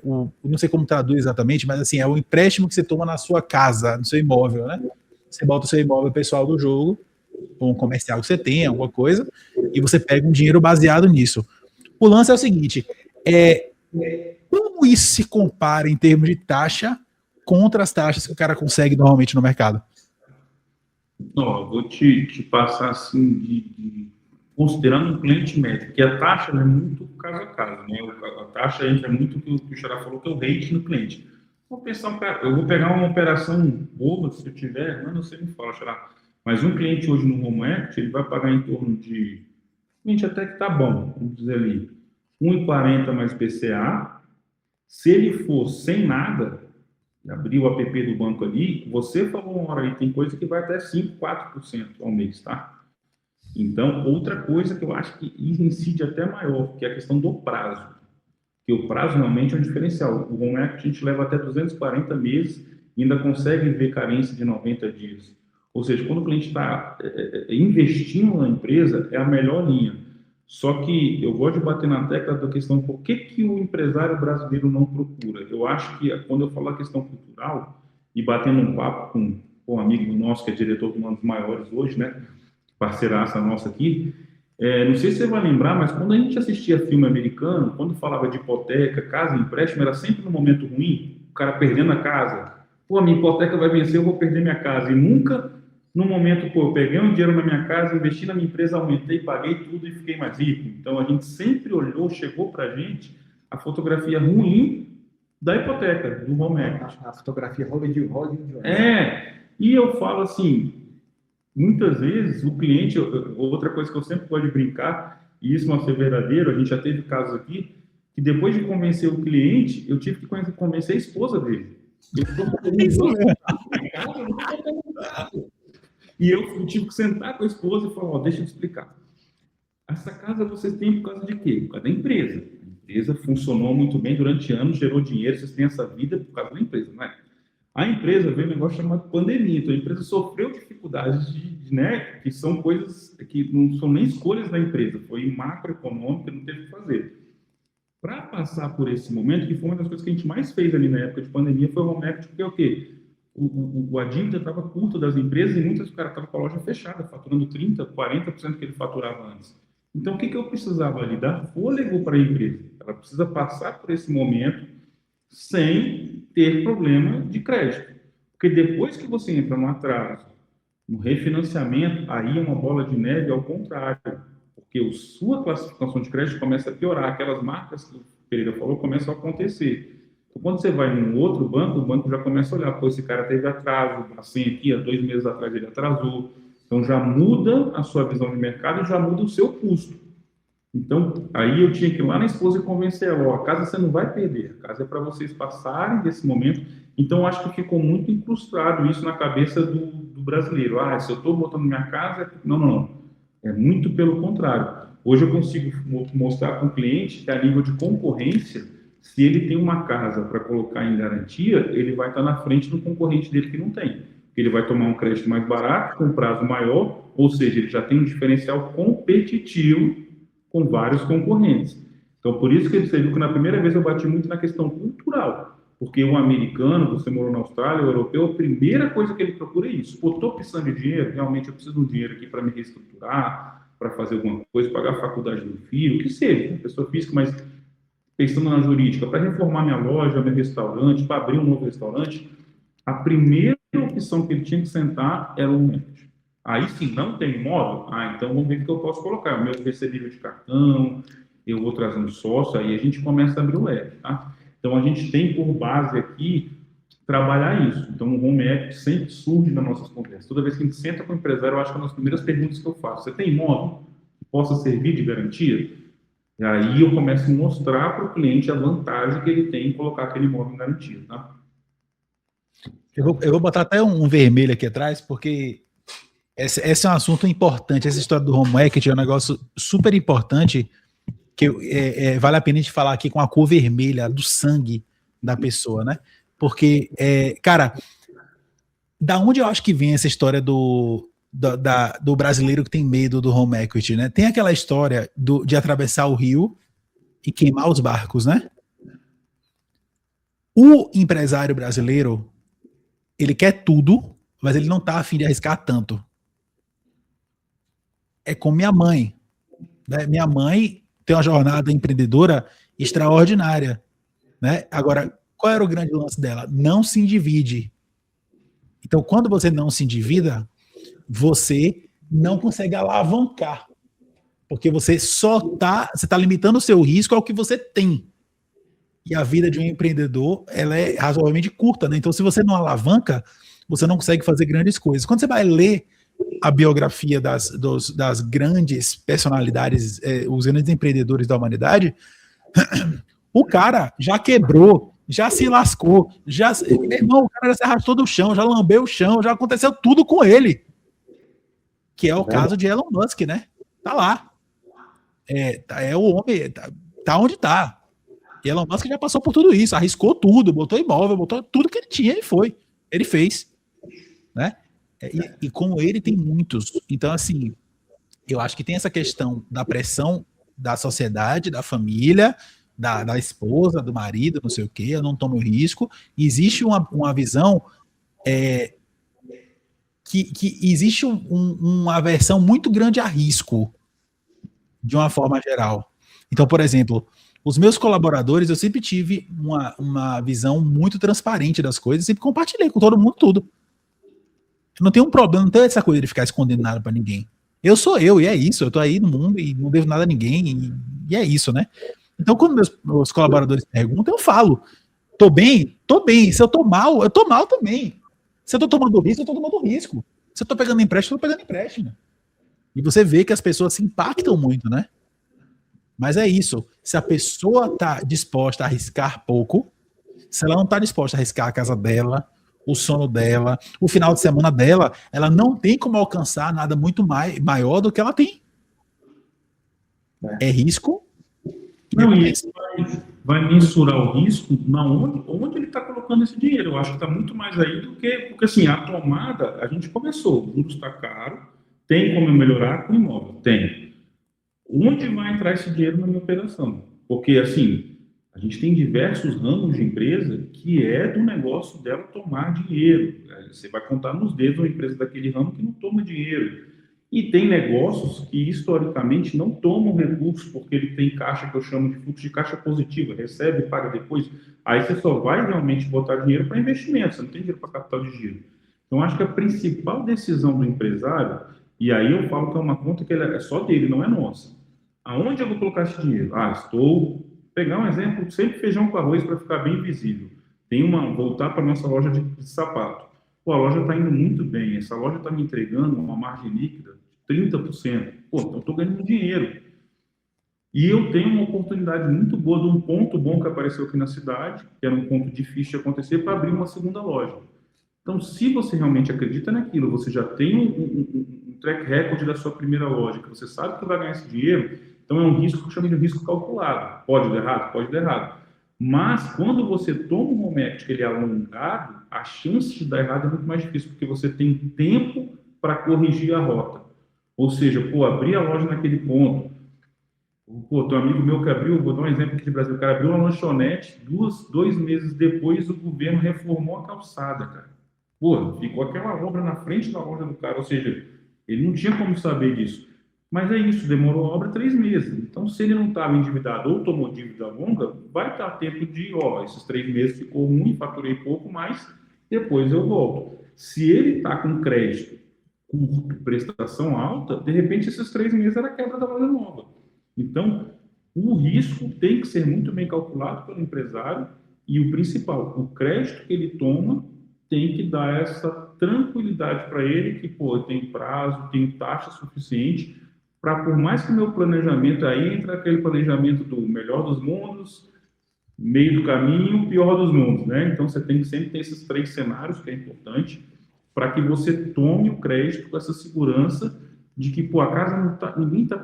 não sei como traduz exatamente, mas assim, é o empréstimo que você toma na sua casa, no seu imóvel, né? Você bota o seu imóvel pessoal do jogo, ou um comercial que você tem, alguma coisa, e você pega um dinheiro baseado nisso. O lance é o seguinte, como isso se compara em termos de taxa contra as taxas que o cara consegue normalmente no mercado? Vou te passar assim, considerando um cliente médio, porque a taxa é muito caso a caso, né? A taxa entra muito o que o Xará falou, que é o rate no cliente. Vou pensar, eu vou pegar uma operação boa, se eu tiver, não sei me fala, Xará, mas um cliente hoje no home equity, ele vai pagar em torno de, cliente até que tá bom, vamos dizer ali, 1,40 mais PCA. Se ele for sem nada, abrir o app do banco ali, você falou uma hora aí, tem coisa que vai até 5%, 4% ao mês, tá? Então, outra coisa que eu acho que incide até maior, que é a questão do prazo. Porque o prazo realmente é um diferencial. O home equity a gente leva até 240 meses e ainda consegue ver carência de 90 dias. Ou seja, quando o cliente está investindo na empresa, é a melhor linha. Só que eu gosto de bater na tecla da questão por que o empresário brasileiro não procura. Eu acho que quando eu falo a questão cultural, e batendo um papo com um amigo nosso que é diretor de uma dos maiores hoje, né, parceiraça nossa aqui, não sei se você vai lembrar, mas quando a gente assistia filme americano, quando falava de hipoteca, casa, empréstimo, era sempre no momento ruim, o cara perdendo a casa. Pô, a minha hipoteca vai vencer, eu vou perder minha casa. E nunca No momento, pô, eu peguei um dinheiro na minha casa, investi na minha empresa, aumentei, paguei tudo e fiquei mais rico. Então, a gente sempre olhou, chegou para a gente a fotografia ruim da hipoteca, do home equity. A fotografia Hollywood. E eu falo assim, muitas vezes o cliente, outra coisa que eu sempre gosto de brincar, e isso não ser verdadeiro, a gente já teve casos aqui, que depois de convencer o cliente, eu tive que convencer a esposa dele. E eu tive que sentar com a esposa e falar, ó, deixa eu te explicar. Essa casa vocês têm por causa de quê? Por causa da empresa. A empresa funcionou muito bem durante anos, gerou dinheiro, vocês têm essa vida por causa da empresa, não é? A empresa veio um negócio chamado pandemia, então a empresa sofreu dificuldades né, que são coisas que não são nem escolhas da empresa, foi macroeconômica, não teve o que fazer. Para passar por esse momento, que foi uma das coisas que a gente mais fez ali na época de pandemia, foi o home equity, porque o quê? A dívida estava curta das empresas e muitas caras estavam com a loja fechada, faturando 30%, 40% que ele faturava antes. Então, o que eu precisava ali? Dar fôlego para a empresa. Ela precisa passar por esse momento sem ter problema de crédito. Porque depois que você entra no atraso, no refinanciamento, aí é uma bola de neve ao contrário. Porque a sua classificação de crédito começa a piorar. Aquelas marcas que o Pereira falou começam a acontecer. Então, quando você vai num outro banco, o banco já começa a olhar, pô, esse cara teve atraso, assim, aqui, há 2 meses atrás ele atrasou. Então, já muda a sua visão de mercado e já muda o seu custo. Então, aí eu tinha que ir lá na esposa e convencer ela, ó, a casa você não vai perder, a casa é para vocês passarem desse momento. Então, acho que ficou muito incrustado isso na cabeça do brasileiro. Ah, se eu estou botando minha casa... Não. É muito pelo contrário. Hoje eu consigo mostrar para o cliente que a nível de concorrência, se ele tem uma casa para colocar em garantia, ele vai estar na frente do concorrente dele que não tem. Ele vai tomar um crédito mais barato, com prazo maior, ou seja, ele já tem um diferencial competitivo com vários concorrentes. Então, por isso que você viu que na primeira vez eu bati muito na questão cultural, porque o americano, você morou na Austrália, o europeu, a primeira coisa que ele procura é isso. Pô, estou precisando de dinheiro, realmente eu preciso de um dinheiro aqui para me reestruturar, para fazer alguma coisa, pagar a faculdade do filho, o que seja, né? Pessoa física, mas pensando na jurídica, para reformar minha loja, meu restaurante, para abrir um novo restaurante, a primeira opção que ele tinha que sentar era o equity. Aí sim, não tem imóvel? Então vamos ver o que eu posso colocar. O meu recebível de cartão, eu vou trazendo sócio, aí a gente começa a abrir o leque, tá? Então a gente tem por base aqui trabalhar isso. Então o home equity sempre surge nas nossas conversas. Toda vez que a gente senta com o empresário, eu acho que é uma das primeiras perguntas que eu faço. Você tem imóvel que possa servir de garantia? E aí eu começo a mostrar para o cliente a vantagem que ele tem em colocar aquele imóvel em garantia, tá? Eu vou botar até um vermelho aqui atrás, porque esse é um assunto importante. Essa história do home equity é um negócio super importante, que vale a pena a gente falar aqui com a cor vermelha do sangue da pessoa, né? Porque, cara, da onde eu acho que vem essa história do brasileiro que tem medo do home equity, né? Tem aquela história de atravessar o rio e queimar os barcos, né? O empresário brasileiro, ele quer tudo, mas ele não tá a fim de arriscar tanto. É como minha mãe, né? Minha mãe tem uma jornada empreendedora extraordinária, né? Agora, qual era o grande lance dela? Não se endivide. Então, quando você não se endivida, você não consegue alavancar, porque você tá limitando o seu risco ao que você tem. E a vida de um empreendedor, ela é razoavelmente curta, né? Então, se você não alavanca, você não consegue fazer grandes coisas. Quando você vai ler a biografia das grandes personalidades, os grandes empreendedores da humanidade, o cara já quebrou, já se lascou, irmão, o cara já se arrastou do chão, já lambeu o chão, já aconteceu tudo com ele. Que é o caso de Elon Musk, né? Tá lá. O homem, tá onde tá. E Elon Musk já passou por tudo isso, arriscou tudo, botou imóvel, botou tudo que ele tinha e foi. Ele fez. Né? E como ele, tem muitos. Então, assim, eu acho que tem essa questão da pressão da sociedade, da família, da esposa, do marido, não sei o quê, eu não tomo risco. E existe uma visão que existe uma aversão muito grande a risco, de uma forma geral. Então, por exemplo, os meus colaboradores, eu sempre tive uma visão muito transparente das coisas, sempre compartilhei com todo mundo tudo. Eu não tenho um problema, não tenho essa coisa de ficar escondendo nada para ninguém. Eu sou eu, e é isso. Eu tô aí no mundo e não devo nada a ninguém, e é isso, né? Então, quando meus colaboradores perguntam, eu falo, tô bem? Tô bem. Se eu tô mal, eu tô mal também. Se eu tô tomando risco, eu tô tomando risco. Se eu tô pegando empréstimo, eu tô pegando empréstimo. E você vê que as pessoas se impactam muito, né? Mas é isso. Se a pessoa está disposta a arriscar pouco, se ela não está disposta a arriscar a casa dela, o sono dela, o final de semana dela, ela não tem como alcançar nada muito maior do que ela tem. É risco. Não, e isso vai mensurar o risco onde ele está colocando esse dinheiro. Eu acho que está muito mais aí do que... Porque, assim, a tomada, a gente começou, o juros está caro, tem como melhorar com o imóvel? Tem. Onde vai entrar esse dinheiro na minha operação? Porque, assim, a gente tem diversos ramos de empresa que é do negócio dela tomar dinheiro. Você vai contar nos dedos uma empresa daquele ramo que não toma dinheiro. E tem negócios que, historicamente, não tomam recursos porque ele tem caixa, que eu chamo de fluxo de caixa positiva, recebe e paga depois. Aí você só vai realmente botar dinheiro para investimento, você não tem dinheiro para capital de giro. Então, acho que a principal decisão do empresário, e aí eu falo que é uma conta que é só dele, não é nossa. Aonde eu vou colocar esse dinheiro? Pegar um exemplo, sempre feijão com arroz para ficar bem visível. Voltar para a nossa loja de sapato. Pô, a loja está indo muito bem, essa loja está me entregando uma margem líquida de 30%. Pô, então eu estou ganhando dinheiro. E eu tenho uma oportunidade muito boa de um ponto bom que apareceu aqui na cidade, que era um ponto difícil de acontecer, para abrir uma segunda loja. Então, se você realmente acredita naquilo, você já tem um track record da sua primeira loja, que você sabe que vai ganhar esse dinheiro, então é um risco que eu chamo de risco calculado. Pode dar errado? Pode dar errado. Mas, quando você toma um home equity que ele é alongado, a chance de dar errado é muito mais difícil, porque você tem tempo para corrigir a rota. Ou seja, abrir a loja naquele ponto. Tem um amigo meu que abriu, vou dar um exemplo aqui do Brasil, o cara abriu uma lanchonete, 2 meses depois o governo reformou a calçada, cara. Ficou aquela obra na frente da loja do cara, ou seja, ele não tinha como saber disso. Mas é isso, demorou a obra 3 meses. Então, se ele não estava endividado ou tomou dívida longa, vai estar tempo de, esses 3 meses ficou ruim, faturei pouco, mas depois eu volto. Se ele está com crédito curto, prestação alta, de repente esses 3 meses era quebra da loja nova. Então, o risco tem que ser muito bem calculado pelo empresário e o principal, o crédito que ele toma tem que dar essa tranquilidade para ele que, tem prazo, tem taxa suficiente para, por mais que o meu planejamento aí entre aquele planejamento do melhor dos mundos, meio do caminho, pior dos mundos, né? Então, você tem que sempre ter esses 3 cenários, que é importante, para que você tome o crédito com essa segurança de que, a casa não tá, ninguém está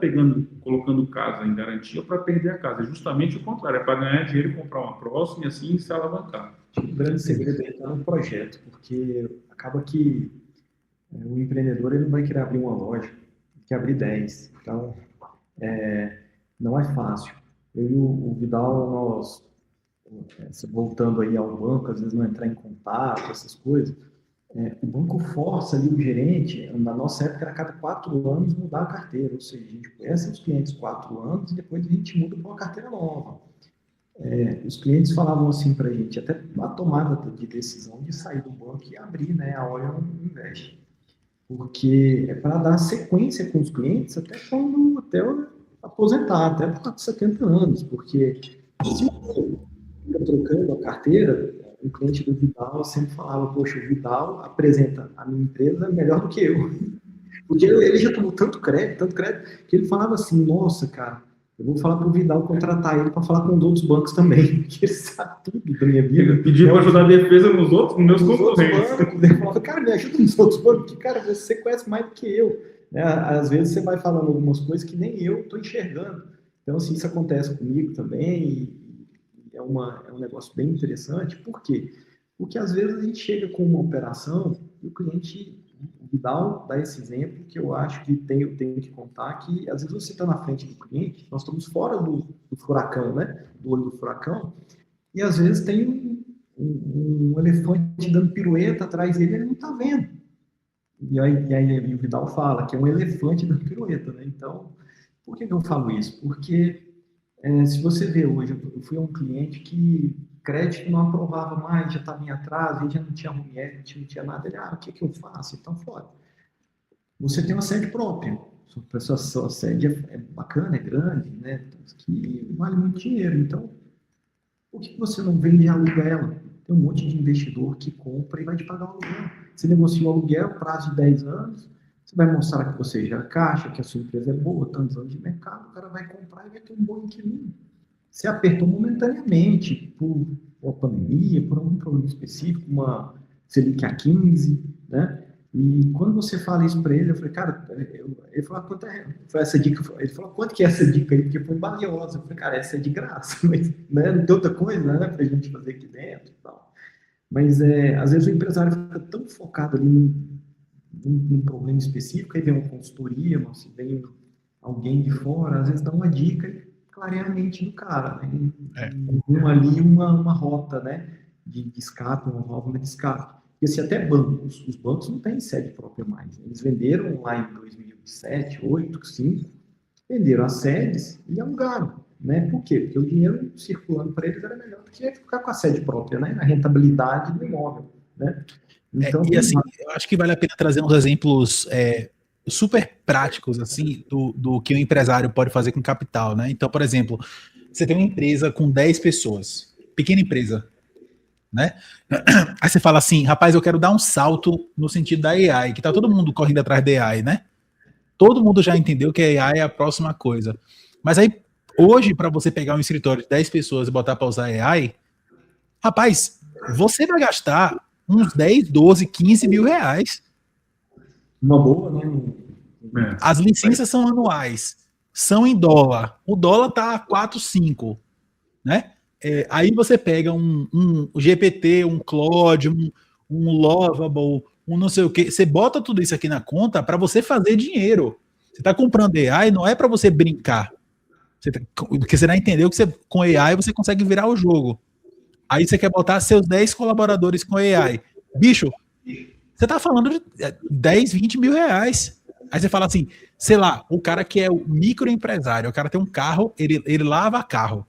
colocando casa em garantia para perder a casa. É justamente o contrário, é para ganhar dinheiro e comprar uma próxima e assim se alavancar. O grande segredo é no projeto, porque acaba que o empreendedor ele não vai querer abrir uma loja, quer abrir 10. Então, não é fácil. Eu e o Vidal, nós, voltando aí ao banco, às vezes não entrar em contato, essas coisas, o banco força ali o gerente, na nossa época era a cada 4 anos mudar a carteira, ou seja, a gente conhece os clientes 4 anos e depois a gente muda para uma carteira nova. Os clientes falavam assim para a gente, até a tomada de decisão de sair do banco e abrir, né, a Orion Invest. Porque é para dar sequência com os clientes até eu aposentar, até por 70 anos, porque se você fica trocando a carteira, o cliente do Vidal sempre falava, poxa, o Vidal apresenta a minha empresa melhor do que eu. Porque ele já tomou tanto crédito, que ele falava assim, nossa, cara, eu vou falar para o Vidal contratar ele para falar com os outros bancos também, que ele sabe tudo da minha vida. Ele pediu para ajudar a defesa nos meus concorrentes. Ele falava, cara, me ajuda nos outros bancos, porque, cara, você conhece mais do que eu. Às vezes você vai falando algumas coisas que nem eu estou enxergando. Então, assim, isso acontece comigo também, e é um negócio bem interessante. Por quê? Porque, às vezes, a gente chega com uma operação e o cliente... O Vidal dá esse exemplo que eu acho que eu tenho que contar, que às vezes você está na frente do cliente, nós estamos fora do furacão, né? Do olho do furacão, e às vezes tem um elefante dando pirueta atrás dele, ele não está vendo. E aí o Vidal fala que é um elefante dando pirueta, né? Então, por que eu falo isso? Porque se você vê hoje, eu fui a um cliente que crédito não aprovava mais, já estava em atraso, ele já não tinha home equity, não tinha nada. Ele, o que eu faço? Então, fora. Você tem uma sede própria. Sua sede é bacana, é grande, né? Que vale muito dinheiro. Então, por que você não vende e aluga ela? Tem um monte de investidor que compra e vai te pagar o aluguel. Você negocia o aluguel, prazo de 10 anos, você vai mostrar que você gera caixa, que a sua empresa é boa, tantos anos de mercado, o cara vai comprar e vai ter um bom inquilino. Você apertou momentaneamente por uma pandemia, por algum problema específico, uma Selic a 15, né? E quando você fala isso para ele, eu falei, cara, ele falou, quanto foi essa dica? Ele falou, quanto que é essa dica aí? Porque foi valiosa. Eu falei, cara, essa é de graça, mas né, não tem outra coisa, né, pra gente fazer aqui dentro e tal. Mas às vezes o empresário fica tão focado ali num problema específico, aí vem uma consultoria, mas vem alguém de fora, às vezes dá uma dica e clareia a mente do cara, né? Ali uma rota, né, de escape, uma válvula de escape. E assim, até bancos, os bancos não têm sede própria mais. Eles venderam lá em 2007, 2008, 2005, venderam as sedes e alugaram, né? Por quê? Porque o dinheiro circulando para eles era melhor do que ficar com a sede própria, né? A rentabilidade do imóvel, né? Então, e assim, eu acho que vale a pena trazer uns exemplos super práticos, assim, do que o empresário pode fazer com capital, né? Então, por exemplo, você tem uma empresa com 10 pessoas, pequena empresa, né? Aí você fala assim, rapaz, eu quero dar um salto no sentido da AI, que tá todo mundo correndo atrás da AI, né? Todo mundo já entendeu que a AI é a próxima coisa. Mas aí, hoje, para você pegar um escritório de 10 pessoas e botar para usar AI, rapaz, você vai gastar uns 10, 12, 15 mil reais. Uma boa, né? As licenças são anuais, são em dólar. O dólar tá 4, 5, né? Aí você pega um GPT, um Claude, um Lovable, um não sei o que. Você bota tudo isso aqui na conta para você fazer dinheiro. Você está comprando AI, não é para você brincar. Porque você não entendeu que com AI você consegue virar o jogo. Aí você quer botar seus 10 colaboradores com AI. Bicho, você tá falando de 10, 20 mil reais. Aí você fala assim, sei lá, o cara que é o microempresário, o cara tem um carro, ele lava carro.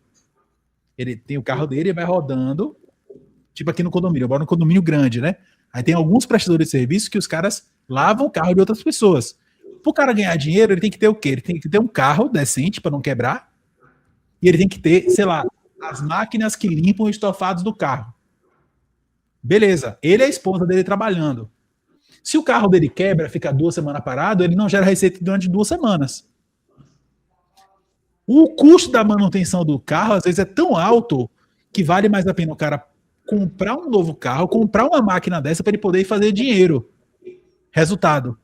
Ele tem o carro dele e vai rodando, tipo aqui no condomínio, eu moro no condomínio grande, né? Aí tem alguns prestadores de serviço que os caras lavam o carro de outras pessoas. Para o cara ganhar dinheiro, ele tem que ter o quê? Ele tem que ter um carro decente para não quebrar, e ele tem que ter, sei lá, as máquinas que limpam os estofados do carro. Beleza, ele e a esposa dele trabalhando. Se o carro dele quebra, fica 2 semanas parado, ele não gera receita durante 2 semanas. O custo da manutenção do carro, às vezes, é tão alto que vale mais a pena o cara comprar um novo carro, comprar uma máquina dessa para ele poder fazer dinheiro. Resultado,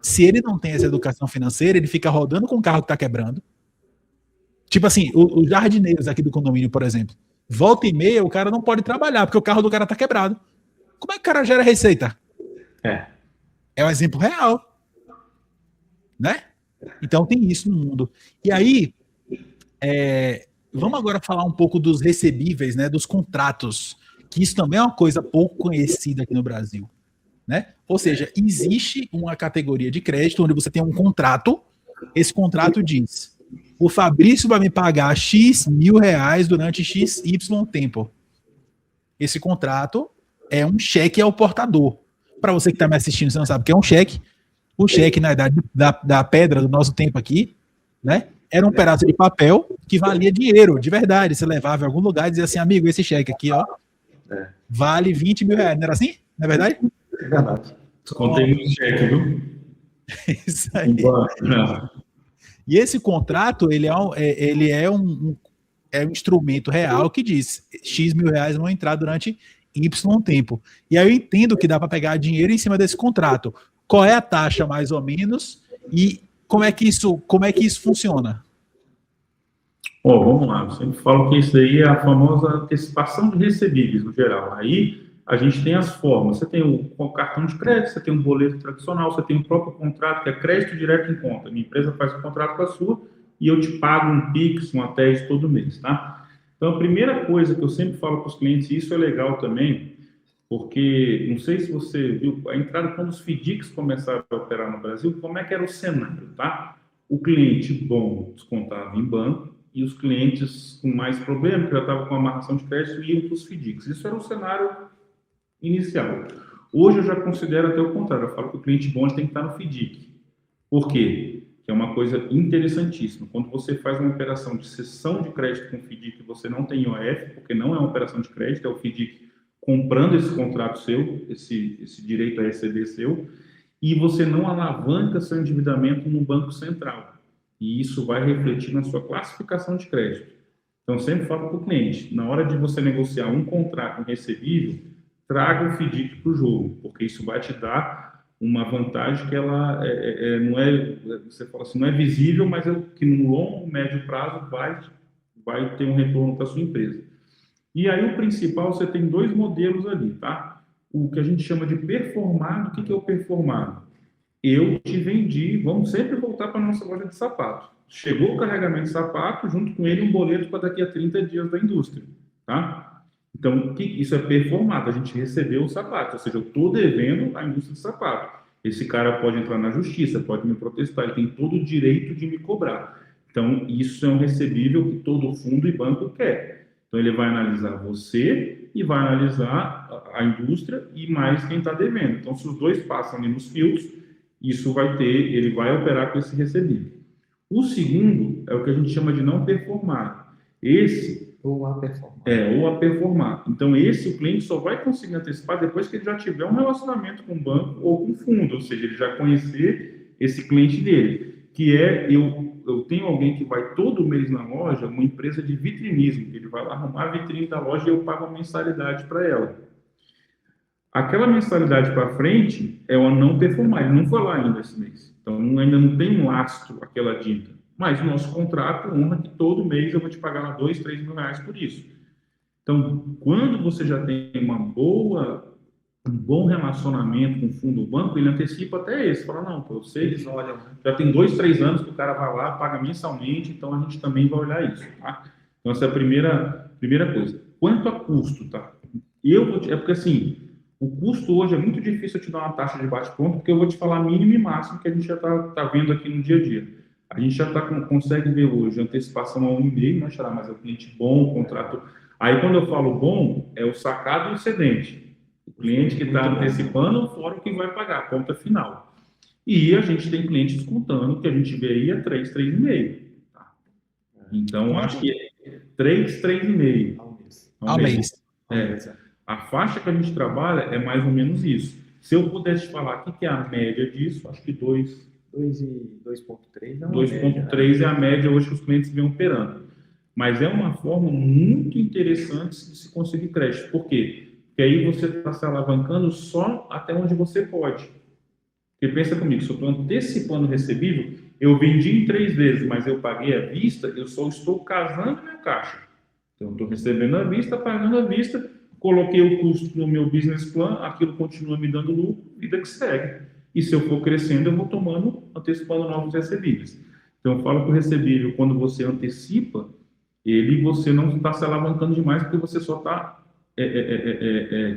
se ele não tem essa educação financeira, ele fica rodando com o carro que está quebrando. Tipo assim, os jardineiros aqui do condomínio, por exemplo, volta e meia o cara não pode trabalhar porque o carro do cara está quebrado. Como é que o cara gera receita? É um exemplo real, né? Então tem isso no mundo. E aí, vamos agora falar um pouco dos recebíveis, né, dos contratos, que isso também é uma coisa pouco conhecida aqui no Brasil, né? Ou seja, existe uma categoria de crédito onde você tem um contrato, esse contrato diz, o Fabrício vai me pagar X mil reais durante X, Y tempo. Esse contrato é um cheque ao portador. Para você que está me assistindo, você não sabe o que é um cheque. O cheque, na idade da pedra do nosso tempo aqui, né? Era um pedaço de papel que valia dinheiro, de verdade. Você levava em algum lugar e dizia assim, amigo, esse cheque aqui, ó, vale 20 mil reais. Não era assim? Não é verdade? É verdade. Contei muito cheque, viu? Isso aí. E esse contrato, ele é um instrumento real que diz X mil reais vão entrar durante Y tempo. E aí eu entendo que dá para pegar dinheiro em cima desse contrato. Qual é a taxa, mais ou menos, e como é que isso funciona? Vamos lá, eu sempre falo que isso aí é a famosa antecipação de recebíveis, no geral. Aí a gente tem as formas, você tem o cartão de crédito, você tem um boleto tradicional, você tem o próprio contrato, que é crédito direto em conta. Minha empresa faz o contrato com a sua e eu te pago um PIX, uma TED todo mês, tá? Então, a primeira coisa que eu sempre falo para os clientes, e isso é legal também, porque, não sei se você viu, a entrada, quando os FDICs começaram a operar no Brasil, como é que era o cenário, tá? O cliente bom descontava em banco, e os clientes com mais problema, que já estavam com amarração de crédito, iam para os FDICs. Isso era o cenário inicial. Hoje eu já considero até o contrário, eu falo que o cliente bom tem que estar no FDIC. Por quê? Que é uma coisa interessantíssima. Quando você faz uma operação de cessão de crédito com FDIC, você não tem IOF, porque não é uma operação de crédito, é o FDIC comprando esse contrato seu, esse direito a receber seu, e você não alavanca seu endividamento no Banco Central. E isso vai refletir na sua classificação de crédito. Então, eu sempre falo para o cliente, na hora de você negociar um contrato recebível, traga o FDIC para o jogo, porque isso vai te dar uma vantagem que ela não é, você fala assim, não é visível, mas que no longo, médio prazo vai ter um retorno para a sua empresa. E aí o principal, você tem dois modelos ali, tá? O que a gente chama de performado. O que é o performado? Eu te vendi, vamos sempre voltar para a nossa loja de sapato. Chegou o carregamento de sapato, junto com ele um boleto para daqui a 30 dias da indústria, tá? Então, isso é performado, a gente recebeu o sapato, ou seja, eu estou devendo à indústria de sapato. Esse cara pode entrar na justiça, pode me protestar, ele tem todo o direito de me cobrar. Então, isso é um recebível que todo fundo e banco quer. Então, ele vai analisar você e vai analisar a indústria e mais quem está devendo. Então, se os dois passam ali nos filtros, ele vai operar com esse recebível. O segundo é o que a gente chama de não performado. Ou a performar. Ou a performar. Então, o cliente só vai conseguir antecipar depois que ele já tiver um relacionamento com o banco ou com o fundo, ou seja, ele já conhecer esse cliente dele, que eu tenho alguém que vai todo mês na loja, uma empresa de vitrinismo, ele vai lá arrumar a vitrine da loja e eu pago uma mensalidade para ela. Aquela mensalidade para frente é o não performar, ele não foi lá ainda esse mês, então ainda não tem um lastro aquela dívida. Mas o nosso contrato honra que todo mês eu vou te pagar lá 2, 3 mil reais por isso. Então, quando você já tem um bom relacionamento com o fundo do banco, ele antecipa até esse. Fala, não, eu sei, eles olham, já tem 2, 3 anos que o cara vai lá, paga mensalmente, então a gente também vai olhar isso, tá? Então, essa é a primeira coisa. Quanto a custo, tá? É porque assim, o custo hoje é muito difícil eu te dar uma taxa de bate-ponto, porque eu vou te falar mínimo e máximo que a gente já tá vendo aqui no dia a dia. A gente já consegue ver hoje antecipação a 1,5, né, Xará? Mas é o cliente bom, o contrato. Aí, quando eu falo bom, é o sacado e o excedente. O cliente que está antecipando, fora o que vai pagar, a conta final. E a gente tem cliente descontando, que a gente vê aí, 3, 3,5. Tá? Então, acho que é 3, 3,5. Ao mês. A faixa que a gente trabalha é mais ou menos isso. Se eu pudesse falar o que é a média disso, acho que 2,3 é 2,3 é a média hoje que os clientes vêm operando. Mas é uma forma muito interessante de se conseguir crédito. Por quê? Porque aí você está se alavancando só até onde você pode. Porque pensa comigo, se eu estou antecipando o recebível, eu vendi em 3 vezes, mas eu paguei à vista, eu só estou casando minha caixa. Então, eu estou recebendo à vista, pagando à vista, coloquei o custo no meu business plan, aquilo continua me dando lucro, vida que segue. E se eu for crescendo, eu vou antecipando novos recebíveis. Então, eu falo que o recebível, quando você antecipa, você não está se alavancando demais, porque você só está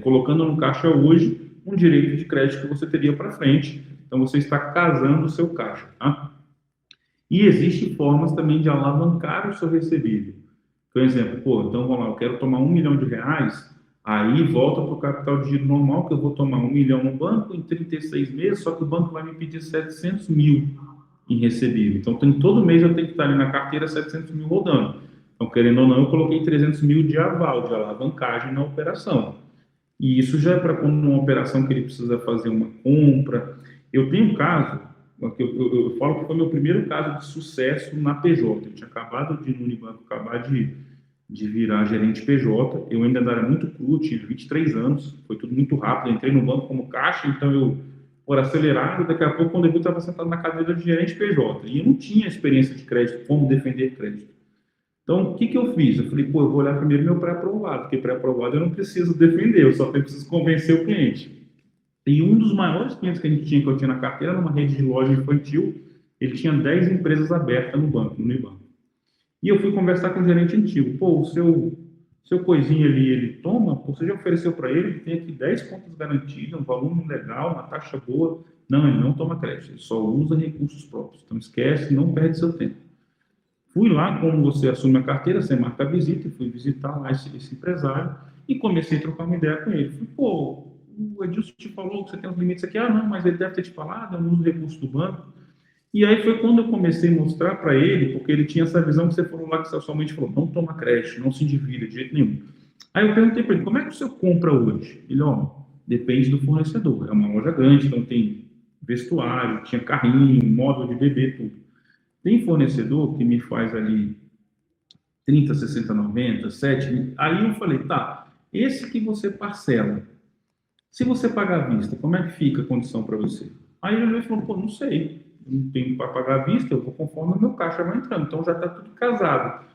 colocando no caixa hoje um direito de crédito que você teria para frente. Então, você está casando o seu caixa. Tá? E existem formas também de alavancar o seu recebível. Por exemplo, então vamos lá, eu quero tomar R$1 milhão, aí volta para o capital de giro normal, que eu vou tomar R$1 milhão no banco em 36 meses, só que o banco vai me pedir 700 mil em recebível. Então, todo mês eu tenho que estar ali na carteira 700 mil rodando. Então, querendo ou não, eu coloquei 300 mil de aval, de alavancagem na operação. E isso já é para quando uma operação que ele precisa fazer uma compra. Eu tenho um caso, eu falo que foi meu primeiro caso de sucesso na PJ. Eu tinha acabado de ir no Unibanco, de virar gerente PJ, eu ainda era muito cru, tive 23 anos, foi tudo muito rápido, entrei no banco como caixa, então eu, por acelerado, daqui a pouco, quando eu vi, estava sentado na cadeira de gerente PJ, e eu não tinha experiência de crédito, como defender crédito. Então, o que eu fiz? Eu falei, eu vou olhar primeiro meu pré-aprovado, porque pré-aprovado eu não preciso defender, eu só preciso convencer o cliente. E um dos maiores clientes que eu tinha na carteira, numa rede de loja infantil, ele tinha 10 empresas abertas no banco, no Unibanco. E eu fui conversar com o gerente antigo. O seu coisinho ali, ele toma? Você já ofereceu para ele tem aqui 10 contas garantidas, um volume legal, uma taxa boa. Não, ele não toma crédito, ele só usa recursos próprios. Então, esquece, não perde seu tempo. Fui lá, como você assume a carteira, você marca a visita, e fui visitar lá esse empresário e comecei a trocar uma ideia com ele. Falei, pô, o Edilson te falou que você tem uns limites aqui. Ah, não, mas ele deve ter te falado, eu não uso recurso do banco. E aí foi quando eu comecei a mostrar para ele, porque ele tinha essa visão que você falou lá, que você somente falou, não toma crédito, não se endivida de jeito nenhum. Aí eu perguntei para ele, como é que o senhor compra hoje? Ele, ó, depende do fornecedor. É uma loja grande, então tem vestuário, tinha carrinho, móvel de bebê, tudo. Tem fornecedor que me faz ali 30, 60, 90, 7. Aí eu falei, tá, esse que você parcela, se você pagar à vista, como é que fica a condição para você? Aí ele falou, pô, não sei, não tenho para pagar à vista, eu vou conforme o meu caixa vai entrando, então já está tudo casado.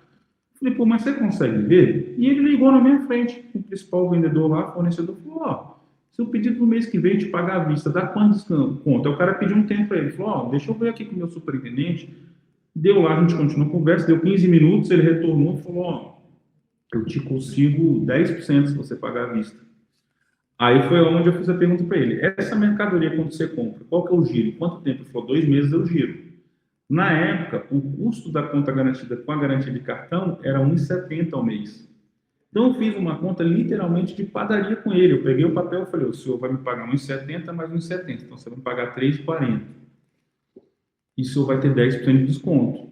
Falei, pô, mas você consegue ver? E ele ligou na minha frente, o principal vendedor lá, fornecedor, falou, ó, se o pedido no mês que vem te pagar à vista, dá quantos conto? Aí o cara pediu um tempo para ele, falou, ó, deixa eu ver aqui com o meu superintendente. Deu lá, a gente continuou a conversa, deu 15 minutos, ele retornou e falou, ó, eu te consigo 10% se você pagar à vista. Aí foi onde eu fiz a pergunta para ele, essa mercadoria quando você compra, qual que é o giro? Quanto tempo? Ele falou, 2 meses eu giro. Na época, o custo da conta garantida com a garantia de cartão era R$ 1,70 ao mês. Então, eu fiz uma conta literalmente de padaria com ele. Eu peguei o papel e falei, o senhor vai me pagar R$ 1,70 mais R$ 1,70. Então, você vai me pagar R$ 3,40. E o senhor vai ter 10% de desconto.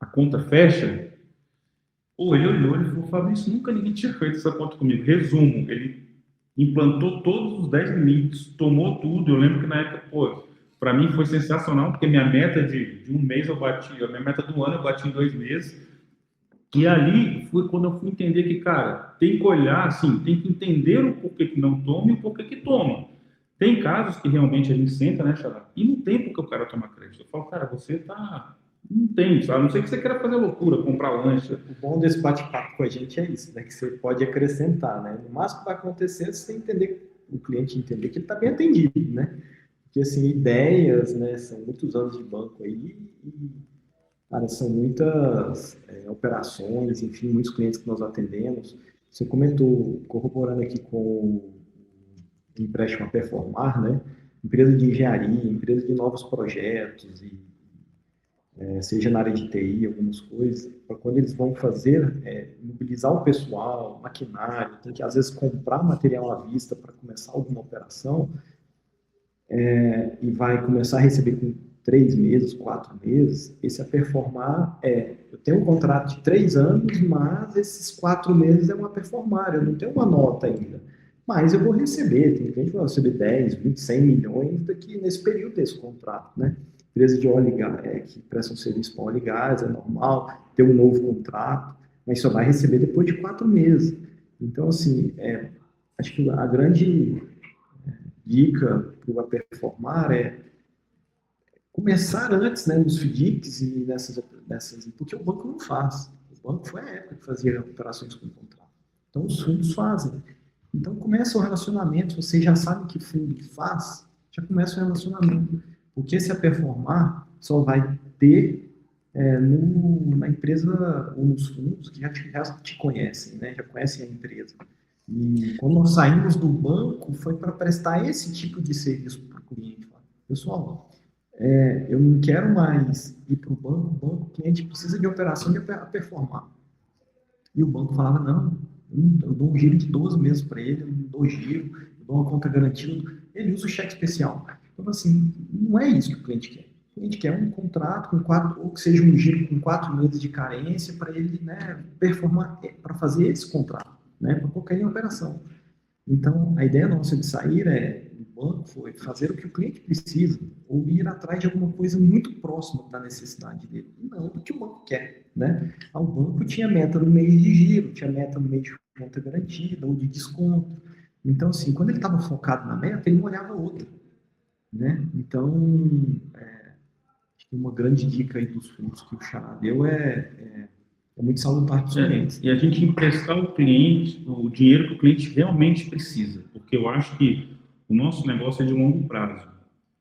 A conta fecha? Ou ele olhou e falou, Fabrício, nunca ninguém tinha feito essa conta comigo. Resumo, ele implantou todos os 10 limites, tomou tudo. Eu lembro que na época, pô, para mim foi sensacional, porque minha meta de um mês eu bati, a minha meta do ano eu bati em 2 meses. E ali foi quando eu fui entender que, cara, tem que olhar, assim, tem que entender o porquê que não toma e o porquê que toma. Tem casos que realmente a gente senta, né, Xará? E não tem porque o cara toma crédito. Eu falo, cara, você tá... Não tem, sabe? A não sei que você queira fazer loucura, comprar lanche. O bom desse bate-papo com a gente é isso, né? Que você pode acrescentar, né? No máximo que vai acontecer é você entender, o cliente entender que ele está bem atendido, né? Porque, assim, ideias, né? São muitos anos de banco aí e, cara, são muitas operações, enfim, muitos clientes que nós atendemos. Você comentou, corroborando aqui com o empréstimo a performar, né? Empresa de engenharia, empresa de novos projetos, e, seja na área de TI, algumas coisas, para quando eles vão fazer, mobilizar o pessoal, maquinário, tem que às vezes comprar material à vista para começar alguma operação, e vai começar a receber com 3 meses, 4 meses, esse a performar eu tenho um contrato de 3 anos, mas esses 4 meses é uma performar, eu não tenho uma nota ainda, mas eu vou receber, tem gente que vai receber 10, 20, 100 milhões daqui nesse período desse contrato, né? Empresa de óleo e gás, que presta um serviço para óleo e gás, é normal, ter um novo contrato, mas só vai receber depois de 4 meses. Então, assim, acho que a grande dica para o performar é começar antes, né, nos FDICs e nessas, porque o banco não faz. O banco foi a época que fazia operações com contrato. Então, os fundos fazem. Então, começa o relacionamento, você já sabe que fundo faz, já começa o relacionamento. Porque se a performar só vai ter na empresa ou nos fundos que já te conhecem, né? Já conhecem a empresa. E quando nós saímos do banco, foi para prestar esse tipo de serviço para o cliente. Pessoal, eu não quero mais ir para o banco, o cliente precisa de operação de performar. E o banco falava, não, eu dou um giro de 12 meses para ele, eu não dou giro, eu dou uma conta garantida, ele usa o cheque especial. Então, assim, não é isso que o cliente quer. O cliente quer um contrato com 4, ou que seja um giro com 4 meses de carência para ele, né, performar, para fazer esse contrato, né, para qualquer operação. Então, a ideia nossa de sair do banco foi fazer o que o cliente precisa, ou ir atrás de alguma coisa muito próxima da necessidade dele, e não do que o banco quer, né? O banco tinha meta no mês de giro, tinha meta no mês de conta garantida, ou de desconto. Então, assim, quando ele estava focado na meta, ele não olhava outra, né? Então, acho que uma grande dica aí dos fundos que o Xará deu é muito salutar para os clientes. E a gente emprestar ao cliente o dinheiro que o cliente realmente precisa, porque eu acho que o nosso negócio é de longo prazo.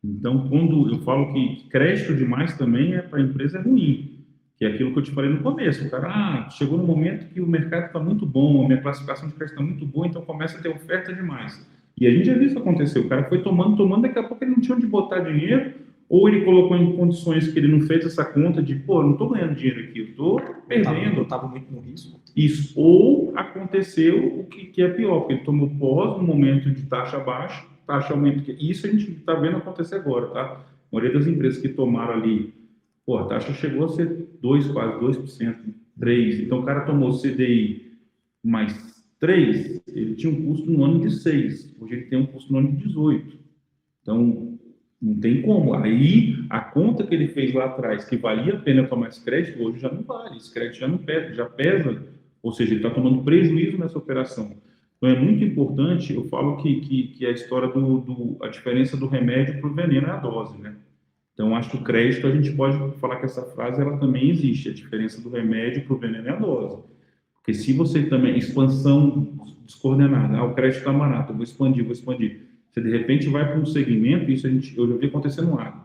Então, quando eu falo que crédito demais também para a empresa é ruim, que é aquilo que eu te falei no começo. O cara, chegou no momento que o mercado está muito bom, a minha classificação de crédito está muito boa, então começa a ter oferta demais. E a gente já viu isso acontecer. O cara foi tomando, daqui a pouco ele não tinha onde botar dinheiro, ou ele colocou em condições que ele não fez essa conta de, pô, eu não estou ganhando dinheiro aqui, eu estou perdendo. Eu estava muito no risco. Isso. Ou aconteceu o que é pior, porque ele tomou pós no momento de taxa baixa, taxa aumenta. Isso a gente está vendo acontecer agora, tá? A maioria das empresas que tomaram ali, pô, a taxa chegou a ser 2, quase 2%, 3%. Então o cara tomou CDI mais 3, ele tinha um custo no ano de 6. Hoje ele tem um custo no ano de 18. Então, não tem como. Aí, a conta que ele fez lá atrás, que valia a pena tomar esse crédito, hoje já não vale. Esse crédito já não pesa, já pesa. Ou seja, ele está tomando prejuízo nessa operação. Então, é muito importante, eu falo que a história a diferença do remédio para o veneno é a dose, né? Então, acho que o crédito, a gente pode falar que essa frase, ela também existe. A diferença do remédio para o veneno é a dose. Porque se você também, expansão descoordenada, o crédito está barato, eu vou expandir. Você, de repente, vai para um segmento, isso eu já vi acontecer no agro.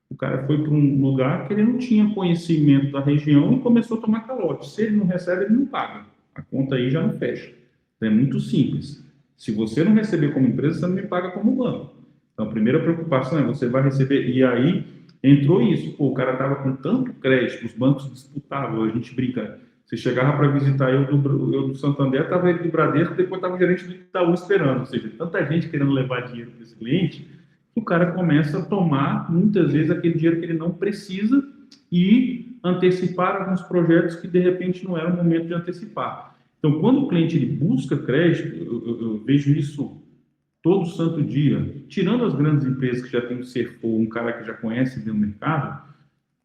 O cara foi para um lugar que ele não tinha conhecimento da região e começou a tomar calote. Se ele não recebe, ele não paga. A conta aí já não fecha. Então, é muito simples. Se você não receber como empresa, você não me paga como banco. Então, a primeira preocupação é você vai receber. E aí, entrou isso. Pô, o cara estava com tanto crédito, os bancos disputavam, a gente brinca. Você chegava para visitar eu do Santander, estava ele do Bradesco, depois estava o gerente do Itaú esperando. Ou seja, tanta gente querendo levar dinheiro para esse cliente, que o cara começa a tomar, muitas vezes, aquele dinheiro que ele não precisa e antecipar alguns projetos que, de repente, não era o momento de antecipar. Então, quando o cliente ele busca crédito, eu vejo isso todo santo dia, tirando as grandes empresas que já tem um CFO, um cara que já conhece bem o mercado,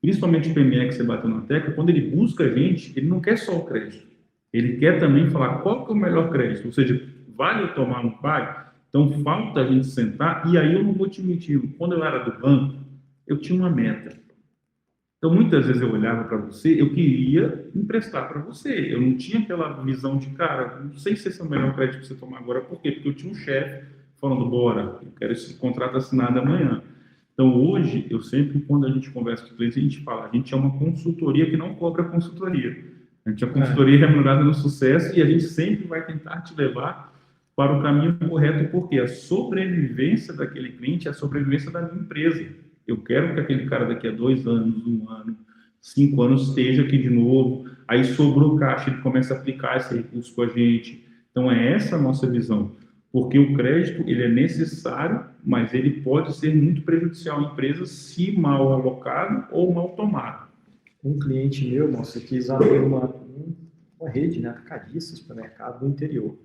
principalmente o PME que você bateu na tecla, quando ele busca a gente, ele não quer só o crédito. Ele quer também falar qual que é o melhor crédito, ou seja, vale eu tomar, não vale? Então, falta a gente sentar, e aí eu não vou te mentir, quando eu era do banco, eu tinha uma meta. Então, muitas vezes eu olhava para você, eu queria emprestar para você. Eu não tinha aquela visão de, cara, não sei se esse é o melhor crédito que você tomar agora. Por quê? Porque eu tinha um chefe falando, bora, eu quero esse contrato assinado amanhã. Então, hoje, eu sempre, quando a gente conversa com os clientes, a gente fala, a gente é uma consultoria que não cobra consultoria. A gente é uma consultoria remunerada no sucesso e a gente sempre vai tentar te levar para o caminho correto, porque a sobrevivência daquele cliente é a sobrevivência da minha empresa. Eu quero que aquele cara daqui a 2 anos, 1 ano, 5 anos esteja aqui de novo. Aí sobrou caixa, ele começa a aplicar esse recurso com a gente. Então, é essa a nossa visão. Porque o crédito ele é necessário, mas ele pode ser muito prejudicial à empresa se mal alocado ou mal tomado. Um cliente meu, moça, quis abrir uma rede, né, atacadista, supermercado no interior.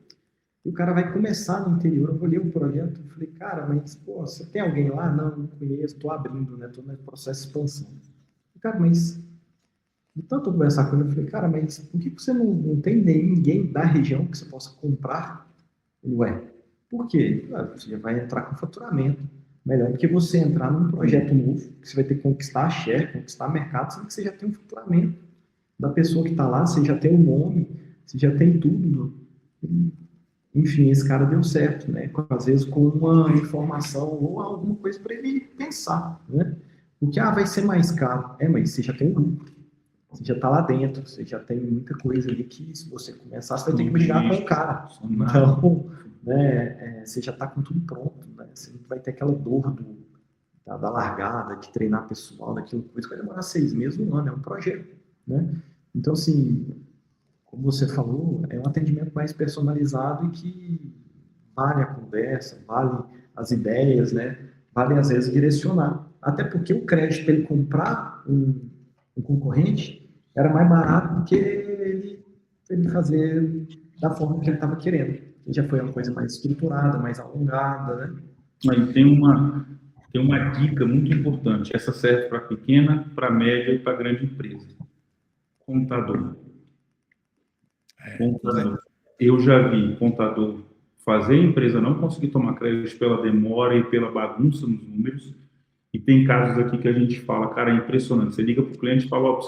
E o cara vai começar no interior, eu olhei o projeto e falei, cara, mas, pô, você tem alguém lá? Não conheço, estou abrindo, né, estou no processo de expansão. Cara, mas, de tanto conversar com ele, eu falei, cara, mas por que você não tem ninguém da região que você possa comprar? Ué, por quê? Você vai entrar com faturamento. Melhor do que você entrar num projeto novo, que você vai ter que conquistar a share, conquistar mercado, sendo que você já tem um faturamento da pessoa que está lá, você já tem o nome, você já tem tudo. Enfim, esse cara deu certo, né? Às vezes com uma informação ou alguma coisa para ele pensar, né? Porque, vai ser mais caro. Mas você já tem um lucro. Você já está lá dentro, você já tem muita coisa ali que, se você começar, você vai ter que brigar com o cara. Então, né, você já está com tudo pronto, né? Você não vai ter aquela dor da largada, de treinar pessoal, daquilo coisa que vai demorar 6 meses, 1 ano, é um projeto, né? Então, assim, como você falou, é um atendimento mais personalizado e que vale a conversa, vale as ideias, né? Vale, às vezes, direcionar. Até porque o crédito para ele comprar um concorrente era mais barato do que ele fazer da forma que ele estava querendo. E já foi uma coisa mais estruturada, mais alongada, né? Aí tem uma dica muito importante. Essa serve para pequena, para média e para grande empresa. Contador. Eu já vi contador fazer a empresa não conseguir tomar crédito pela demora e pela bagunça nos números. E tem casos aqui que a gente fala, cara, é impressionante. Você liga para o cliente e fala,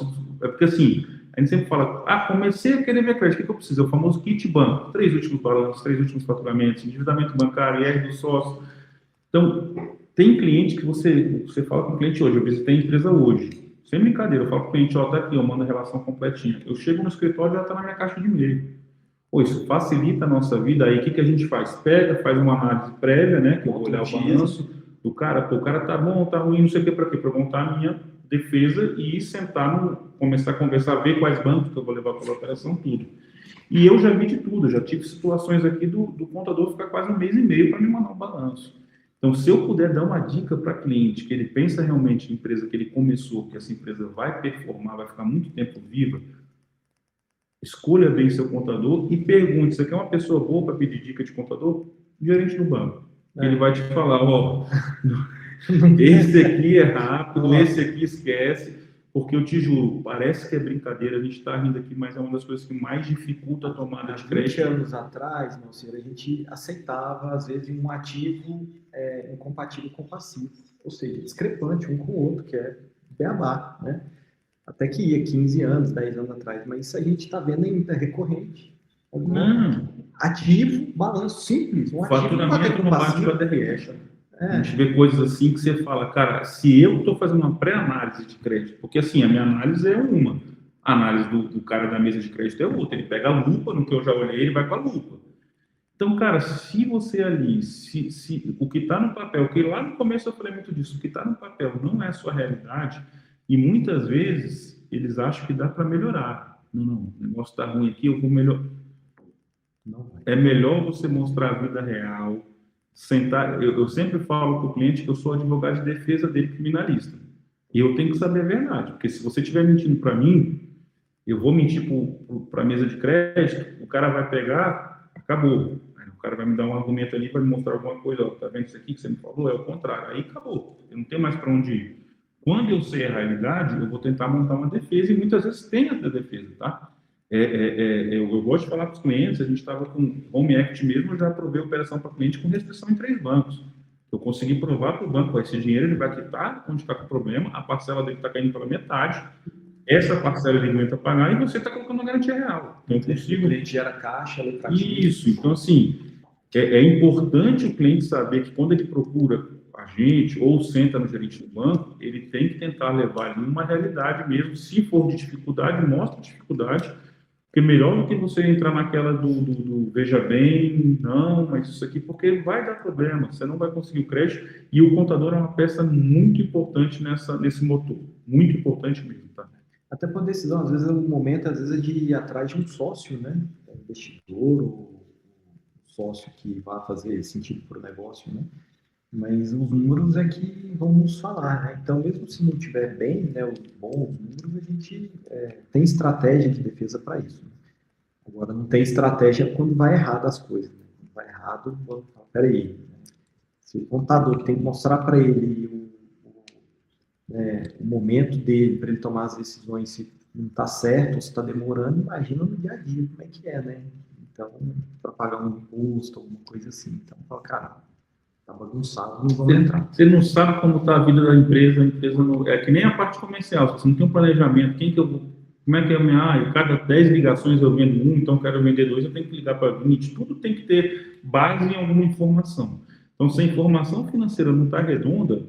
é porque assim, a gente sempre fala, comecei a querer ver crédito, o que eu preciso? É o famoso kit banco, 3 últimos balanços, 3 últimos faturamentos, endividamento bancário, IR do sócio. Então, tem cliente que você fala com o cliente hoje, eu visitei a empresa hoje, sem brincadeira, eu falo com o cliente, tá aqui, eu mando a relação completinha. Eu chego no escritório e já está na minha caixa de e-mail. Isso facilita a nossa vida. Aí, o que a gente faz? Faz uma análise prévia, né, que eu vou olhar o balanço, O cara tá bom, tá ruim, não sei o que, para quê? Para montar a minha defesa e sentar, começar a conversar, ver quais bancos que eu vou levar para a operação, tudo. E eu já vi de tudo, já tive situações aqui do contador ficar quase 1 mês e meio para me mandar um balanço. Então, se eu puder dar uma dica para cliente, que ele pensa realmente em empresa que ele começou, que essa empresa vai performar, vai ficar muito tempo viva, escolha bem seu contador e pergunte, você quer uma pessoa boa para pedir dica de contador? Gerente do banco. Ele vai te falar, ó, esse aqui é rápido, esse aqui esquece, porque eu te juro, parece que é brincadeira, a gente está rindo aqui, mas é uma das coisas que mais dificulta a tomada de crédito. 20 anos atrás, meu senhor, a gente aceitava, às vezes, um ativo incompatível com o passivo, ou seja, discrepante um com o outro, que é beabá, né? Até que ia 15 anos, 10 anos atrás, mas isso a gente está vendo ainda recorrente. Ativo, balanço simples, um faturamento no bate com a DRE. A gente vê coisas assim que você fala, cara, se eu estou fazendo uma pré-análise de crédito, porque assim, a minha análise é uma, a análise do cara da mesa de crédito é outra, ele pega a lupa, no que eu já olhei, ele vai com a lupa. Então, cara, se você ali, se o que está no papel, que lá no começo eu falei muito disso, o que está no papel não é a sua realidade, e muitas vezes eles acham que dá para melhorar. Não, o negócio está ruim aqui, eu vou melhorar. É melhor você mostrar a vida real, sentar. Eu sempre falo para o cliente que eu sou advogado de defesa dele, criminalista. E eu tenho que saber a verdade, porque se você estiver mentindo para mim, eu vou mentir para a mesa de crédito, o cara vai pegar, acabou. Aí o cara vai me dar um argumento ali, vai me mostrar alguma coisa, ó, tá vendo isso aqui que você me falou? É o contrário. Aí acabou. Eu não tenho mais para onde ir. Quando eu sei a realidade, eu vou tentar montar uma defesa e muitas vezes tem essa defesa, tá? Eu gosto de falar para os clientes, a gente estava com Home Equity mesmo, eu já aprovei a operação para cliente com restrição em 3 bancos. Eu consegui provar para o banco, esse dinheiro ele vai quitar onde está com o problema, a parcela dele está caindo pela metade, essa parcela ele aguenta pagar e você está colocando uma garantia real. Então, eu consigo... O cliente gera caixa, lucrativo. Isso, então assim, é importante o cliente saber que quando ele procura a gente ou senta no gerente do banco, ele tem que tentar levar ali uma realidade mesmo, se for de dificuldade, mostra dificuldade, porque melhor do que você entrar naquela do veja bem, não, mas isso aqui, porque vai dar problema, você não vai conseguir o crédito, e o contador é uma peça muito importante nesse motor, muito importante mesmo, tá? Até por decisão, às vezes é um momento, às vezes é de ir atrás de um sócio, né? Um investidor ou sócio que vai fazer sentido para o negócio, né? Mas os números é que vão nos falar, né? Então, mesmo se não estiver bem, né, os bons números, a gente tem estratégia de defesa para isso. Né? Agora, não tem estratégia quando vai errado as coisas. Né? Quando vai errado, quando fala, peraí, né? Se o contador tem que mostrar para ele o momento dele, para ele tomar as decisões, se não está certo ou se está demorando, imagina no dia a dia como é que é, né? Então, para pagar um imposto, alguma coisa assim. Então, fala, cara, tá bagunçado, não vamos entrar. Você não sabe como está a vida da empresa, a empresa não, é que nem a parte comercial, você não tem um planejamento, como é que é a minha, cada 10 ligações eu vendo um, então eu quero vender 2, eu tenho que ligar para 20, tudo tem que ter base em alguma informação. Então, se a informação financeira não está redonda,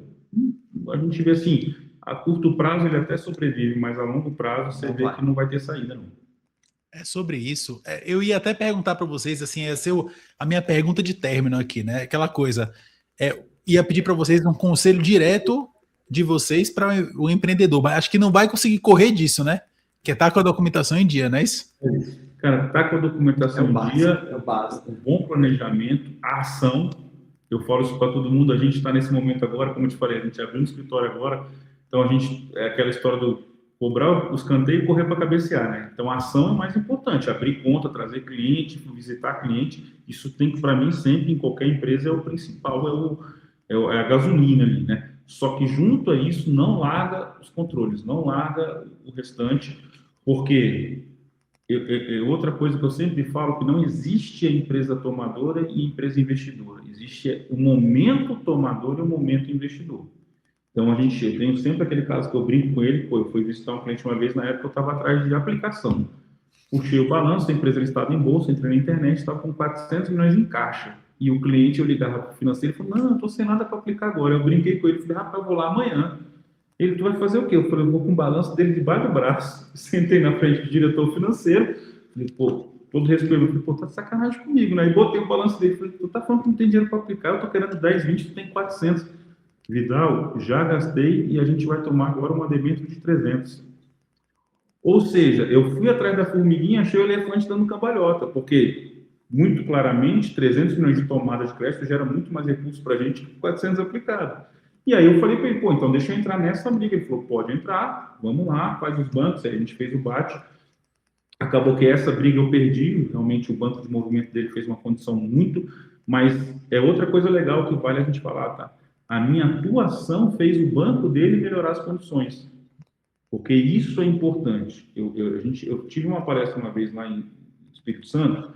a gente vê assim, a curto prazo ele até sobrevive, mas a longo prazo você vê que não vai ter saída, não. É sobre isso. Eu ia até perguntar para vocês, assim, a minha pergunta de término aqui, né? Aquela coisa. Ia pedir para vocês um conselho direto de vocês para o empreendedor, mas acho que não vai conseguir correr disso, né? Que tá com a documentação em dia, não é isso? Cara, tá com a documentação em dia, é o básico. Um bom planejamento, a ação. Eu falo isso para todo mundo, a gente está nesse momento agora, como eu te falei, a gente abriu um escritório agora, então a gente, é aquela história do cobrar o escanteio e correr para cabecear, né? Então, a ação é mais importante, abrir conta, trazer cliente, visitar cliente, isso tem que, para mim, sempre, em qualquer empresa, é o principal, é a gasolina ali, né? Só que, junto a isso, não larga os controles, não larga o restante, porque outra coisa que eu sempre falo, que não existe a empresa tomadora e empresa investidora, existe o momento tomador e o momento investidor. Então, eu tenho sempre aquele caso que eu brinco com ele, eu fui visitar um cliente uma vez, na época eu estava atrás de aplicação. Puxei o balanço, a empresa listada em bolsa, entrei na internet, estava com 400 milhões em caixa. E o cliente, eu ligava para o financeiro e falou, não, eu estou sem nada para aplicar agora. Eu brinquei com ele, falei, rapaz, eu vou lá amanhã. Ele, tu vai fazer o quê? Eu falei, eu vou com o balanço dele debaixo do braço. Sentei na frente do diretor financeiro, falei, pô, todo respeito, eu falei, pô, tá de sacanagem comigo, né? E botei o balanço dele, falei, tu tá falando que não tem dinheiro para aplicar, eu tô querendo 10, 20, tu tem 400. Vidal, já gastei e a gente vai tomar agora um debênture de 300. Ou seja, eu fui atrás da formiguinha, achei o elefante dando cambalhota, porque, muito claramente, 300 milhões de tomada de crédito gera muito mais recursos para a gente que 400 aplicado. E aí eu falei para ele, pô, então deixa eu entrar nessa briga. Ele falou, pode entrar, vamos lá, faz os bancos. Aí a gente fez o bate. Acabou que essa briga eu perdi, realmente o banco de movimento dele fez uma condição muito, mas é outra coisa legal que vale a gente falar, tá? A minha atuação fez o banco dele melhorar as condições, porque isso é importante. Eu tive uma palestra uma vez lá em Espírito Santo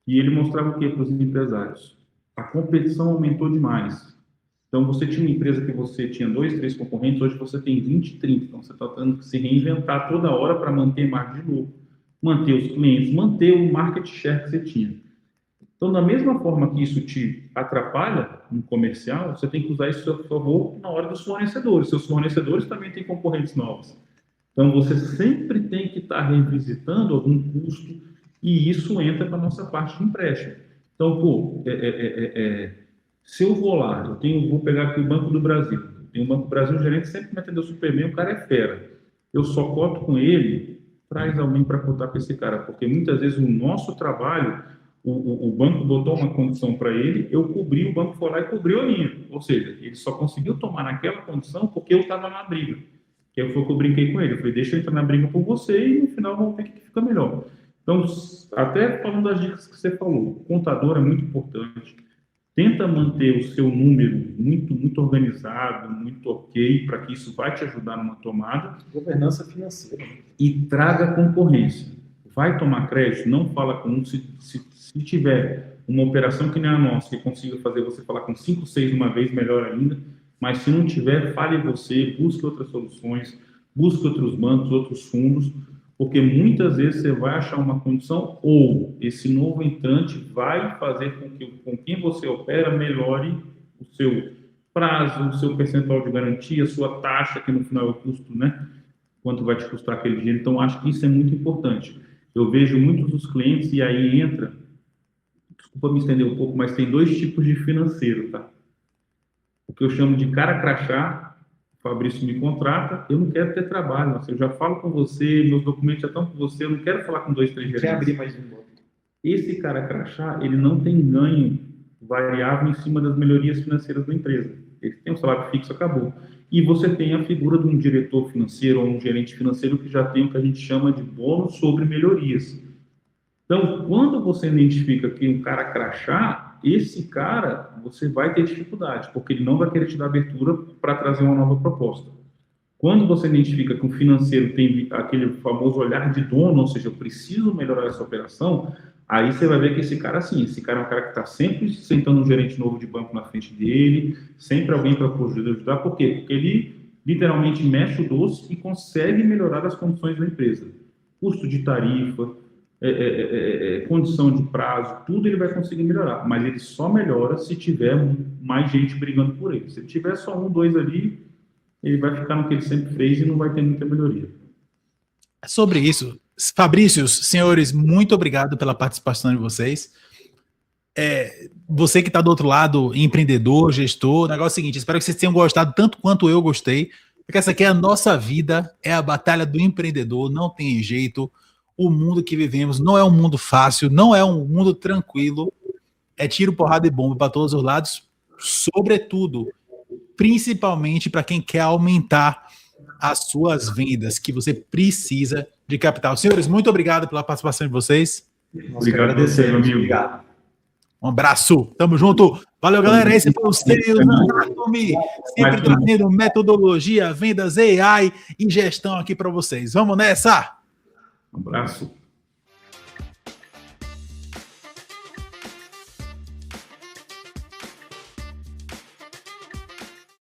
e ele mostrava o que para os empresários? A competição aumentou demais. Então, você tinha uma empresa que você tinha 2, 3 concorrentes, hoje você tem 20, 30. Então, você está tendo que se reinventar toda hora para manter margem de lucro, manter os clientes, manter o market share que você tinha. Então, da mesma forma que isso te atrapalha no comercial, você tem que usar isso a seu favor na hora dos fornecedores. Seus fornecedores também têm concorrentes novos. Então, você sempre tem que estar revisitando algum custo e isso entra para a nossa parte de empréstimo. Então, pô, se eu vou lá, vou pegar aqui o Banco do Brasil. Tem o Banco do Brasil, o gerente sempre me atendeu super bem, o cara é fera. Eu só coto com ele, traz alguém para cotar para esse cara, porque muitas vezes o nosso trabalho, o banco botou uma condição para ele, eu cobri, o banco foi lá e cobriu a minha. Ou seja, ele só conseguiu tomar naquela condição porque eu estava na briga. Que foi o que eu brinquei com ele. Eu falei, deixa eu entrar na briga por você e no final vamos ver o que fica melhor. Então, até falando das dicas que você falou, o contador é muito importante. Tenta manter o seu número muito organizado, muito ok, para que isso vai te ajudar numa tomada. Governança financeira. E traga concorrência. Vai tomar crédito, não fala com um. Se tiver uma operação que nem a nossa, que consiga fazer você falar com 5, 6 uma vez, melhor ainda. Mas se não tiver, fale você, busque outras soluções, busque outros bancos, outros fundos, porque muitas vezes você vai achar uma condição ou esse novo entrante vai fazer com que com quem você opera melhore o seu prazo, o seu percentual de garantia, a sua taxa, que no final é o custo, né? Quanto vai te custar aquele dinheiro. Então, acho que isso é muito importante. Eu vejo muitos dos clientes, e aí entra, desculpa me estender um pouco, mas tem 2 tipos de financeiro, tá? O que eu chamo de cara crachá, o Fabrício me contrata, eu não quero ter trabalho, eu já falo com você, meus documentos já estão com você, eu não quero falar com 2, 3 gerentes. Quer abrir mais um banco. Esse cara crachá, ele não tem ganho variável em cima das melhorias financeiras da empresa. Ele tem um salário fixo, acabou. E você tem a figura de um diretor financeiro ou um gerente financeiro que já tem o que a gente chama de bônus sobre melhorias. Então, quando você identifica que um cara crachá, esse cara, você vai ter dificuldade, porque ele não vai querer te dar abertura para trazer uma nova proposta. Quando você identifica que um financeiro tem aquele famoso olhar de dono, ou seja, eu preciso melhorar essa operação, aí você vai ver que esse cara, sim, esse cara é um cara que está sempre sentando um gerente novo de banco na frente dele, sempre alguém para poder ajudar. Por quê? Porque ele literalmente mexe o doce e consegue melhorar as condições da empresa. Custo de tarifa, condição de prazo, tudo ele vai conseguir melhorar, mas ele só melhora se tiver mais gente brigando por ele. Se tiver só 1, 2 ali, ele vai ficar no que ele sempre fez e não vai ter muita melhoria. Sobre isso, Fabrício, senhores, muito obrigado pela participação de vocês. Você que está do outro lado, empreendedor, gestor, o negócio é o seguinte, espero que vocês tenham gostado tanto quanto eu gostei, porque essa aqui é a nossa vida, é a batalha do empreendedor, não tem jeito. O mundo que vivemos não é um mundo fácil, não é um mundo tranquilo, é tiro, porrada e bomba para todos os lados, sobretudo, principalmente para quem quer aumentar as suas vendas, que você precisa de capital. Senhores, muito obrigado pela participação de vocês. Obrigado a você, meu amigo. Obrigado. Um abraço, tamo junto. Valeu, galera. Esse foi o Sales Anatomy, sempre trazendo metodologia, vendas, AI e gestão aqui para vocês. Vamos nessa! Um abraço.